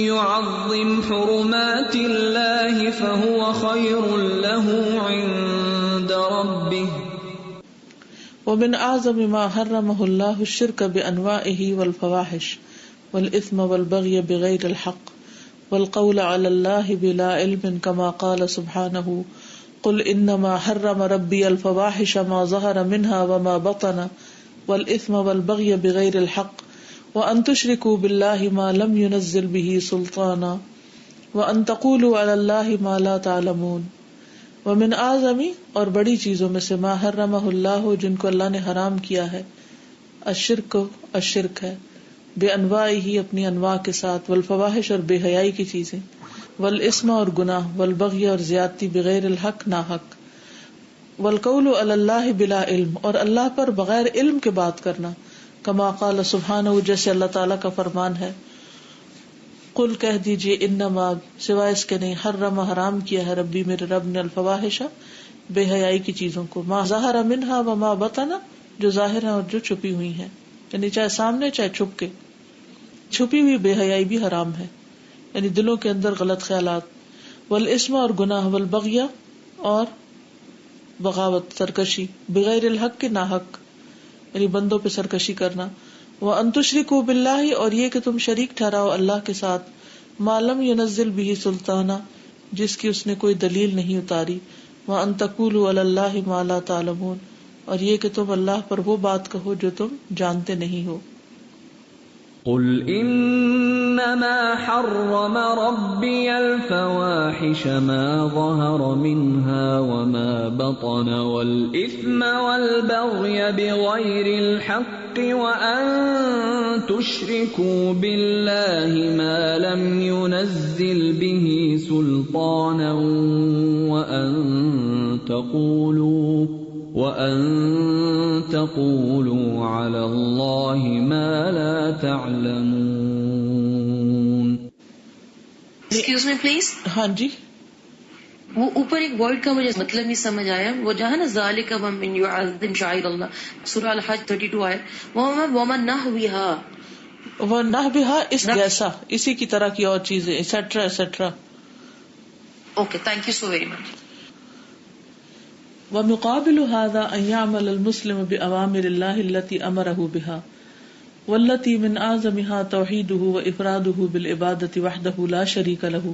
B: يعظم حرمات الله فهو خير له عند ربه.
A: ومن اعظم ما حرمه الله الشرك بانواعه والفواحش والاثم والبغي بغير الحق والقول على الله بلا علم، كما قال سبحانه قل انما حرم ربي الفواحش ما ظهر منها وما بطن والاثم والبغي بغير الحق وان تشركوا بالله ما لم ينزل به سلطانا وان تقولوا على الله ما لا تعلمون. ومن اعظم، اور بڑی چیزوں میں سے، ما حرمہ اللہ، جن کو اللہ نے حرام کیا ہے، الشرک الشرک ہے، بے انواعہ اپنی انواع کے ساتھ، والفواحش اور بے حیائی کی چیزیں، والاسم اور گناہ، والبغی اور زیادتی، بغیر الحق ناحق، والقول علی اللہ بلا علم اور اللہ پر بغیر علم کے بات کرنا، کما قال سبحانہ جیسے اللہ تعالیٰ کا فرمان ہے، قل کہہ دیجئے انما سوائے اس کے نہیں، حرم حرام کیا ہے ربی میرے رب نے، الفواحش بے حیائی کی چیزوں کو، ما ظہر منہا وما بطن جو ظاہر ہیں اور جو چھپی ہوئی ہیں، یعنی چاہے سامنے چاہے چھپ کے، چھپی ہوئی بے حیائی بھی حرام ہے، یعنی دلوں کے اندر غلط خیالات، والاسم اور گناہ، والبغی اور بغاوت سرکشی، بغیر الحق کے ناحق یعنی بندوں پہ سرکشی کرنا، وَأَن تُشْرِكُوا بِاللَّهِ اور یہ کہ تم شریک ٹھہراؤ اللہ کے ساتھ، مَا لَمْ يُنَزِّلْ بِهِ سُلْطَانًا جس کی اس نے کوئی دلیل نہیں اتاری، وَأَن تَقُولُوا عَلَى اللَّهِ مَا لَا تَعْلَمُونَ اور یہ کہ تم اللہ پر وہ بات کہو جو تم جانتے نہیں ہو۔
B: قل انما حرم ربي الفواحش ما ظهر منها وما بطن والاثم والبغي بغير الحق وان تشركوا بالله ما لم ينزل به سلطانا وَأَن تَقُولُوا عَلَى اللَّهِ مَا لَا تَعْلَمُونَ۔
C: ایکسکیوز می پلیز،
A: ہاں جی،
C: وہ اوپر ایک ورڈ کا مجھے مطلب نہیں سمجھ آیا، وہ جہاں نا ذالک ومن یعظم شعائر اللہ، سورہ الحج 32 آیت، ومن نحوها،
A: وہ نحوها اس جیسا، اسی کی طرح کی اور چیزیں، etcetera etcetera.
C: Okay, thank you so very much.
A: ومقابل هذا ان يعمل المسلم بأوامر الله التي أمره بها والتي من أعظمها توحيده وإفراده بالعبادة وحده لا شريك له،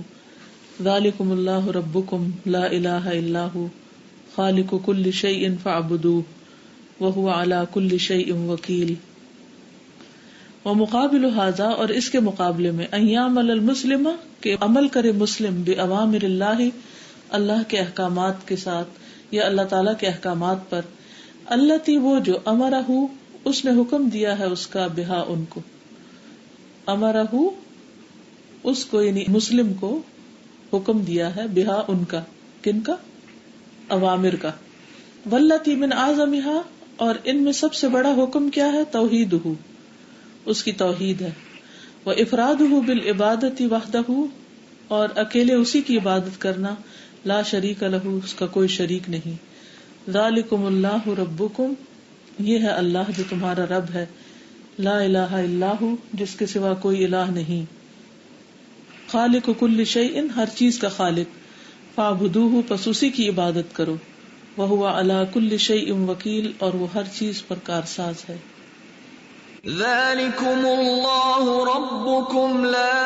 A: ذلكم الله ربكم لا إله إلا هو خالق كل شيء فاعبدوه وهو على كل شيء وكيل۔ ومقابل هذا اور اس کے مقابلے میں، ان يعمل المسلم کہ عمل کرے مسلم بأوامر الله اللہ کے احکامات کے ساتھ یا اللہ تعالیٰ کے احکامات پر، التی وہ جو امرہ اس نے حکم دیا ہے اس کا، بہا ان کو، امرہ اس کو یعنی مسلم کو حکم دیا ہے، بہا ان کا، کن کا؟ اوامر کا، واللتی من اعظمہا اور ان میں سب سے بڑا حکم کیا ہے؟ توحیدہ اس کی توحید ہے، وافرادہ بالعبادۃ وحدہ اور اکیلے اسی کی عبادت کرنا، لا شریک لہ اس کا کوئی شریک نہیں، ذالکم اللہ ربکم یہ ہے اللہ جو تمہارا رب ہے، لا الہ الا ہو جس کے سوا کوئی الہ نہیں، خالق کل شیء ہر چیز کا خالق، فاعبدوہ پس اسی کی عبادت کرو، وہو علی کل شیء وکیل اور وہ ہر چیز پر کارساز ہے۔
B: ذالکم اللہ ربکم لا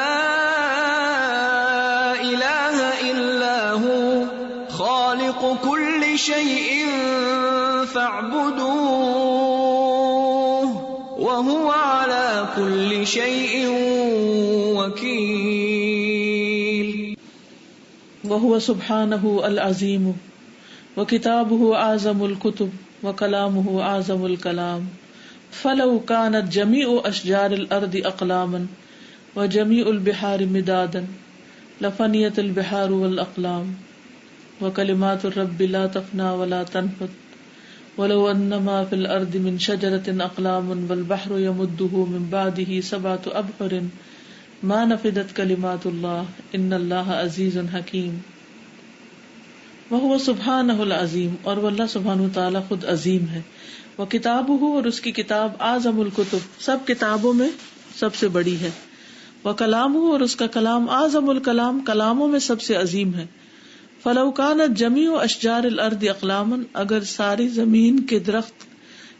B: الہ الا هو خالق كل شيء فاعبدوه وهو على كل شيء وكيل۔
A: وهو سبحانه العظيم وكتابه أعظم الكتب وكلامه أعظم الكلام، فلو كانت جميع أشجار الأرض أقلاما وجميع البحار مدادا لفنيت البحار والأقلام، وكلمات الرب لا تفنى ولا تنفد، ولو أن ما في الأرض من شجرة أقلام والبحر يمده من بعده 7 أبحر ما نفدت كلمات الله إن الله عزيز حكيم۔ وهو سبحانه العظيم اور وہ اللہ سبحانہ وتعالی خود عظیم ہے، وکتابہ اور اس کی کتاب اعظم الکتب سب کتابوں میں سب سے بڑی ہے، وکلامہ اور اس کا کلام اعظم الکلام کلاموں میں سب سے عظیم ہے، فلو كانت جمیع اشجار الارض اقلاما اگر ساری زمین کے درخت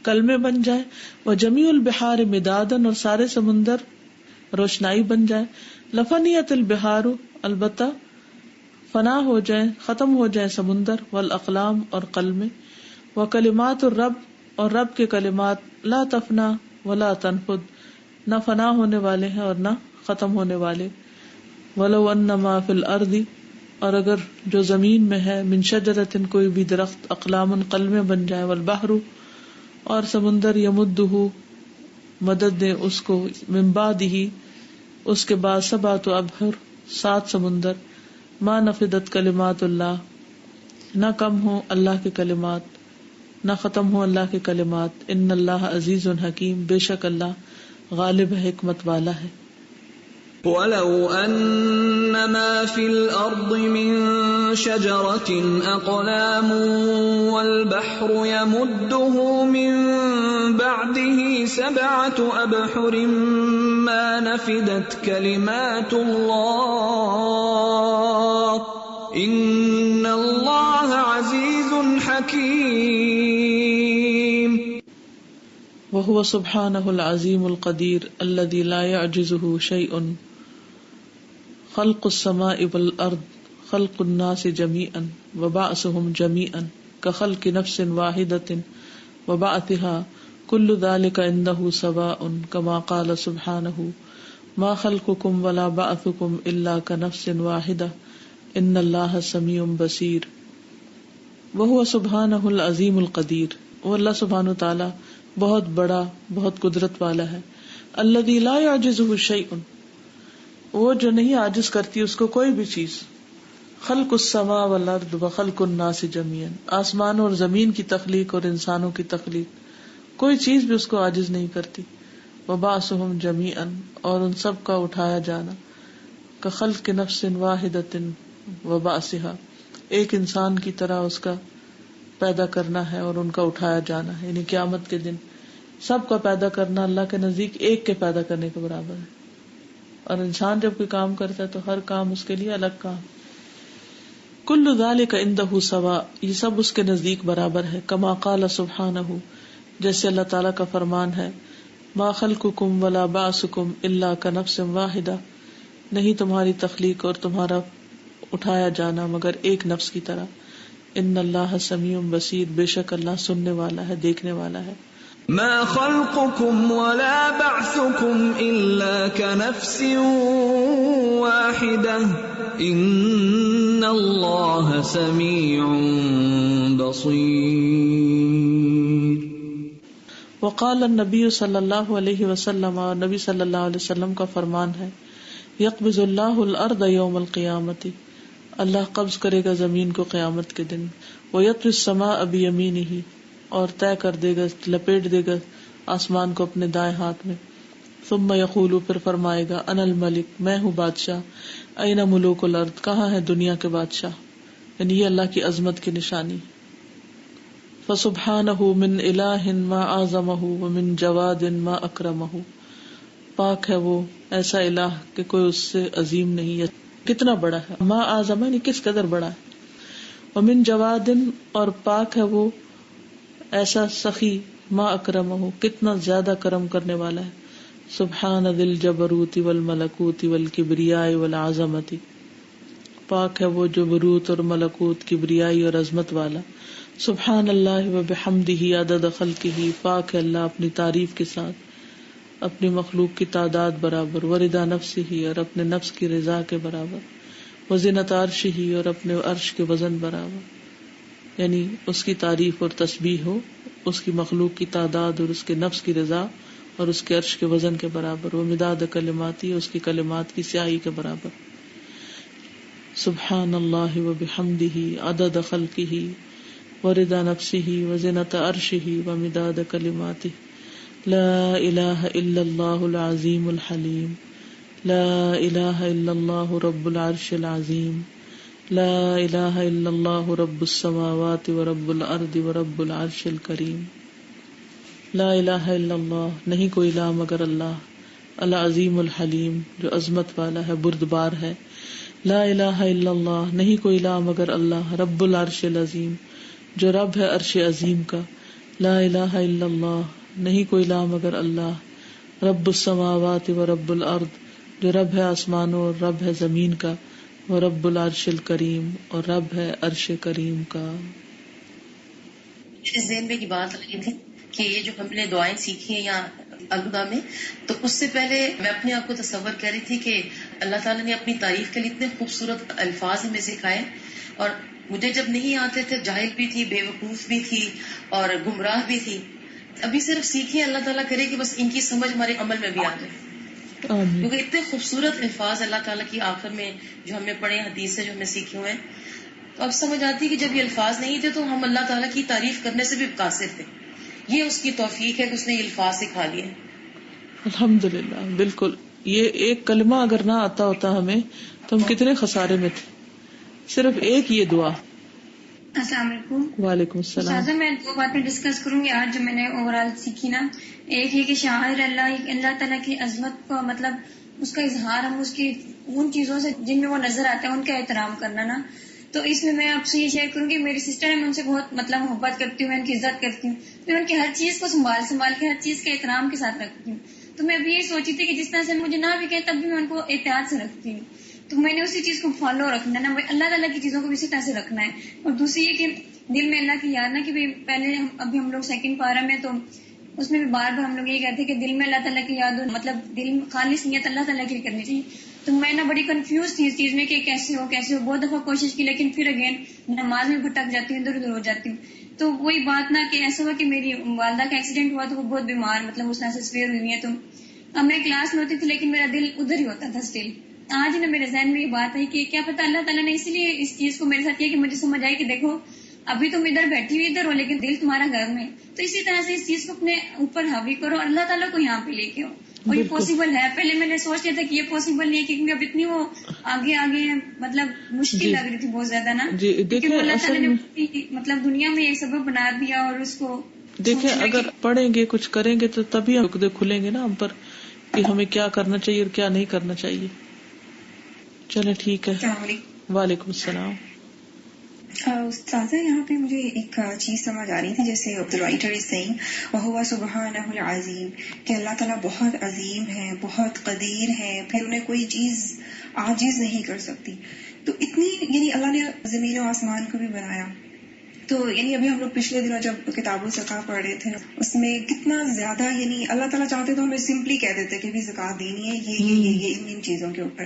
A: کلمے بن جائے، وجمیع البحار مدادا اور سارے سمندر روشنائی بن جائے، لفنیت البحار البتہ فنا ہو جائیں ختم ہو جائیں سمندر، والاقلام اور قلمیں، وکلمات الرب اور رب کے کلمات لا تفنا ولا تنفد نہ فنا ہونے والے ہیں اور نہ ختم ہونے والے، ولو ان ما فی الارض اور اگر جو زمین میں ہے، من شجرۃ کوئی بھی درخت، اقلام قلمیں بن جائے، والبحر اور سمندر، یمدہ مدد دیں اس کو، من بعدہ اس کے بعد، سبعۃ ابحر 7 سمندر، ما نفدت کلمات اللہ نہ کم ہو اللہ کے کلمات، نہ ختم ہو اللہ کے کلمات، ان اللہ عزیز حکیم، بے شک اللہ غالب ہے، حکمت والا ہے۔
B: وَلَوْ أَنَّ مَا فِي الْأَرْضِ مِن شَجَرَةٍ أَقْلَامٌ وَالْبَحْرُ يَمُدُّهُ مِن بَعْدِهِ 7 أَبْحُرٍ مَا نَفِدَتْ كَلِمَاتُ اللَّهِ إِنَّ اللَّهَ عَزِيزٌ حَكِيمٌ۔
A: وهو سبحانه العظیم القدیر الذي لا يعجزه شيء، خلق السماء والارض، خلق الناس جميعا وبعثهم جميعا كخلق نفس واحدة وبعثها، كل ذلك عنده سواء، كما قال سبحانه ما خلقكم ولا بعثكم الا كنفس واحدة ان الله سميع بصير۔ وهو سبحانه العظیم القدیر، وہ اللہ سبحانہ تعالی بہت بڑا، بہت قدرت والا ہے، الذی لا یعجزہ شیء، وہ جو نہیں عاجز کرتی اس کو کوئی بھی چیز، خلق السماء والارض وخلق الناس جميعا، آسمان اور زمین کی تخلیق اور انسانوں کی تخلیق، کوئی چیز بھی اس کو عاجز نہیں کرتی، وبعثهم جميعا، اور ان سب کا اٹھایا جانا، کخلق نفس واحدۃ وبعثها، ایک انسان کی طرح اس کا پیدا کرنا ہے اور ان کا اٹھایا جانا ہے، یعنی قیامت کے دن سب کا پیدا کرنا اللہ کے نزدیک ایک کے پیدا کرنے کے برابر ہے، اور انسان جب کوئی کام کرتا ہے تو ہر کام اس کے لیے الگ کام۔ کل ذالک عندہ سواء، یہ سب اس کے نزدیک برابر ہے، کما قال سبحانہ، جیسے اللہ تعالیٰ کا فرمان ہے، ما خلقکم ولا بعثکم الا کنفس واحدہ، نہیں تمہاری تخلیق اور تمہارا اٹھایا جانا مگر ایک نفس کی طرح، ان اللہ سمیع بصیر، بے شک اللہ سننے والا ہے، دیکھنے والا ہے۔
B: ما خلقكم ولا بعثكم الا كنفس واحدة ان اللہ سمیع بصیر۔
A: وقال النبی صلی اللہ علیہ وسلم، اور نبی صلی اللہ علیہ وسلم کا فرمان ہے، یقبض اللہ الارض یوم القیامت، اللہ قبض کرے گا زمین کو قیامت کے دن، وَيَطْوِي السَّمَاءَ بِيَمِينِهِ، اور طے کر دے گا، لپیٹ دے گا آسمان کو اپنے دائیں ہاتھ میں، ثم یقول، پھر فرمائے گا، انا الملک، میں ہوں بادشاہ، این ملوک الارض، کہاں ہے دنیا کے بادشاہ، یعنی یہ اللہ کی عظمت کی نشانی۔ فسبحانہ من الہ ما اعظمہ ومن جواد ما اکرمہ، پاک ہے وہ ایسا الہ کہ کوئی اس سے عظیم نہیں ہے، کتنا بڑا ہے، ما اعظم یعنی کس قدر بڑا ہے، ومن جواد، اور پاک ہے وہ ایسا سخی، ما اکرمہ کتنا زیادہ کرم کرنے والا ہے، سبحان ذی الجبروت والملکوت والکبریاء والعظمت، پاک ہے وہ جو بروت اور ملکوت، کبریائی اور عظمت والا، سبحان اللہ وبحمدہ عدد خلقہ، پاک ہے اللہ اپنی تعریف کے ساتھ اپنی مخلوق کی تعداد برابر، ورضا نفسہ، اور اپنے نفس کی رضا کے برابر، وزنت عرشہ، اور اپنے عرش کے وزن برابر، یعنی اس کی تعریف اور تسبیح ہو اس کی مخلوق کی تعداد اور اس کے نفس کی رضا اور اس کے عرش کے وزن کے برابر، ومداد کلماتی، اس کی کلمات کی سیاہی کے برابر، سبحان اللہ وبحمدہ عدد خلقہ ورضا نفسہ وزنت عرشہ ومداد کلماتہ، لا الہ الا اللہ العظیم الحلیم، لا الہ الا اللہ رب العرش العظیم، لا الہ الا اللہ رب السماوات ورب الارض ورب العرش الکریم، لا الہ الا اللہ، نہیں کوئی الہ مگر اللہ، العظیم الحلیم، جو عظمت والا ہے، بردبار ہے، لا الہ الا اللہ، نہیں کوئی الہ مگر اللہ، رب العرش العظیم، جو رب ہے عرش عظیم کا، لا الہ الا اللہ، نہیں کوئی الہ مگر اللہ، رب السماوات ورب الارض، جو رب ہے آسمانوں اور رب ہے زمین کا، ورب العرش الکریم، اور رب ہے عرش کریم کا۔
C: اس ذہن میں کی بات آئی تھی کہ یہ جو ہم نے دعائیں سیکھی ہیں یہاں الوداع میں، تو اس سے پہلے میں اپنے آپ کو تصور کر رہی تھی کہ اللہ تعالیٰ نے اپنی تعریف کے لیے اتنے خوبصورت الفاظ ہمیں سکھائے، اور مجھے جب نہیں آتے تھے، جاہل بھی تھی، بے وقوف بھی تھی اور گمراہ بھی تھی، ابھی صرف سیکھیں، اللہ تعالیٰ کرے کہ بس ان کی سمجھ ہمارے عمل میں بھی آ جائے،
A: آمین.
C: کیونکہ اتنے خوبصورت الفاظ اللہ تعالیٰ کی آخر میں جو ہم نے پڑھے، حدیث سے جو ہم نے سیکھے ہوئے ہیں، تو اب سمجھ آتی ہے کہ جب یہ الفاظ نہیں تھے تو ہم اللہ تعالیٰ کی تعریف کرنے سے بھی قاصر تھے. یہ اس کی توفیق ہے کہ اس نے یہ الفاظ سکھا لیے.
A: الحمدللہ. بالکل، یہ ایک کلمہ اگر نہ آتا ہوتا ہمیں تو ہم کتنے خسارے میں تھے. صرف ایک یہ دعا.
H: السلام علیکم.
A: وعلیکم السلام.
H: استاذہ میں دو باتیں ڈسکس کروں گی آج جو میں نے اوور آل سیکھی نا. ایک ہے کہ شاعر اللہ تعالیٰ کی عظمت کو مطلب اس کا اظہار ہم اس کی ان چیزوں سے جن میں وہ نظر آتے ہیں ان کا احترام کرنا نا. تو اس میں آپ سے یہ شیئر کروں گی، میری سسٹر ہے، میں ان سے بہت مطلب محبت کرتی ہوں، میں ان کی عزت کرتی ہوں، میں ان کی ہر چیز کو سنبھال کے ہر چیز کے احترام کے ساتھ رکھتی ہوں. تو میں ابھی یہی سوچی تھی کہ جس طرح سے مجھے نہ بھی کہیں تب بھی میں ان کو احتیاط سے رکھتی ہوں. تو میں نے اسی چیز کو فالو رکھنا ہے نا، اللہ تعالیٰ کی چیزوں کو بھی اسی طرح سے رکھنا ہے. اور دوسری یہ کہ دل میں اللہ کی یاد نا، کہ پہلے ابھی ہم لوگ سیکنڈ پارہ میں تو اس میں بھی بار بار ہم لوگ یہ کہتے ہیں کہ دل میں اللہ تعالیٰ کی یاد ہو، مطلب دل میں خالص نیت اللہ تعالیٰ کی کرنی چاہیے. تو میں نا بڑی کنفیوز تھی اس چیز میں کہ کیسے ہو بہت دفعہ کوشش کی، لیکن پھر اگین نماز میں بھٹک جاتی ہوں، ادھر ادھر ہو جاتی ہوں. تو وہی بات نا کہ ایسا ہوا کہ میری والدہ کا ایکسیڈنٹ ہوا تو وہ بہت بیمار مطلب اس طرح سے سویئر ہوئی ہے. تو اب میں کلاس میں ہوتی تھی لیکن میرا دل ادھر ہی ہوتا تھا اسٹل. آج نا میرے ذہن میں یہ بات آئی کہ کیا پتہ اللہ تعالیٰ نے اسی لیے اس چیز کو میرے ساتھ کیا کہ مجھے سمجھ آئی کہ دیکھو ابھی تم ادھر بیٹھی ہوئی ادھر ہو لیکن دل تمہارا گھر میں. تو اسی طرح سے اس چیز کو اپنے اوپر حاوی کرو، اللہ تعالیٰ کو یہاں پہ لے کے ہو. اور یہ پاسبل ہے. پہلے میں نے سوچ لیا تھا کہ یہ پاسبل نہیں ہے کیونکہ اب اتنی وہ آگے ہیں، مطلب مشکل لگ رہی تھی بہت زیادہ نا. کیونکہ اللہ تعالیٰ نے مطلب دنیا میں ایک سبب بنا دیا اور اس کو
A: دیکھیں اگر پڑھیں گے کچھ کریں گے تو تبھی عقدے کھلیں گے نا ہم پر کہ ہمیں کیا کرنا چاہیے اور کیا نہیں کرنا چاہیے. چلے ٹھیک ہے. وعلیکم السلام.
I: استاذہ یہاں پہ مجھے ایک چیز سمجھ آ رہی تھی، جیسے عبد الرائٹر از سیئنگ وَهُوَ سُبْحَانَهُ الْعَظِيمُ، کہ اللہ تعالیٰ بہت عظیم ہے، بہت قدیر ہے، پھر انہیں کوئی چیز عاجز نہیں کر سکتی. تو اتنی یعنی اللہ نے زمین و آسمان کو بھی بنایا. تو یعنی ابھی ہم لوگ پچھلے دنوں جب کتاب الزکاۃ پڑھ رہے تھے اس میں کتنا زیادہ یعنی اللہ تعالیٰ چاہتے تو ہمیں سمپلی کہہ دیتے کہ بھی زکوٰۃ دینی ہے یہ ان چیزوں کے اوپر،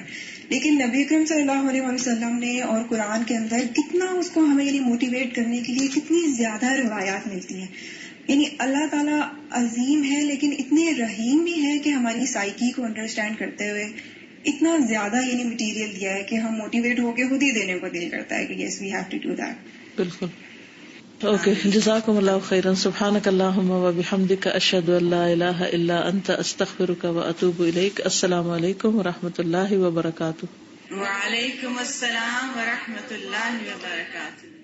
I: لیکن نبی اکرم صلی اللہ علیہ وسلم نے اور قرآن کے اندر کتنا اس کو ہمیں یعنی موٹیویٹ کرنے کے لیے کتنی زیادہ روایات ملتی ہیں. یعنی اللہ تعالیٰ عظیم ہے لیکن اتنے رحیم بھی ہے کہ ہماری سائیکی کو انڈرسٹینڈ کرتے ہوئے اتنا زیادہ یعنی مٹیریل دیا ہے کہ ہم موٹیویٹ ہو کے خود ہی دینے کو دل کرتا ہے کہ yes we have to do that.
A: بالکل. اوکے، جزاکم اللہ خیرا. سبحانک اللہم و بحمدک، اشہد ان لا الہ الا انت، استغفرک و اتوب الیک. السلام علیکم و رحمۃ اللہ وبرکاتہ.
D: وعلیکم السلام ورحمۃ اللہ وبرکاتہ.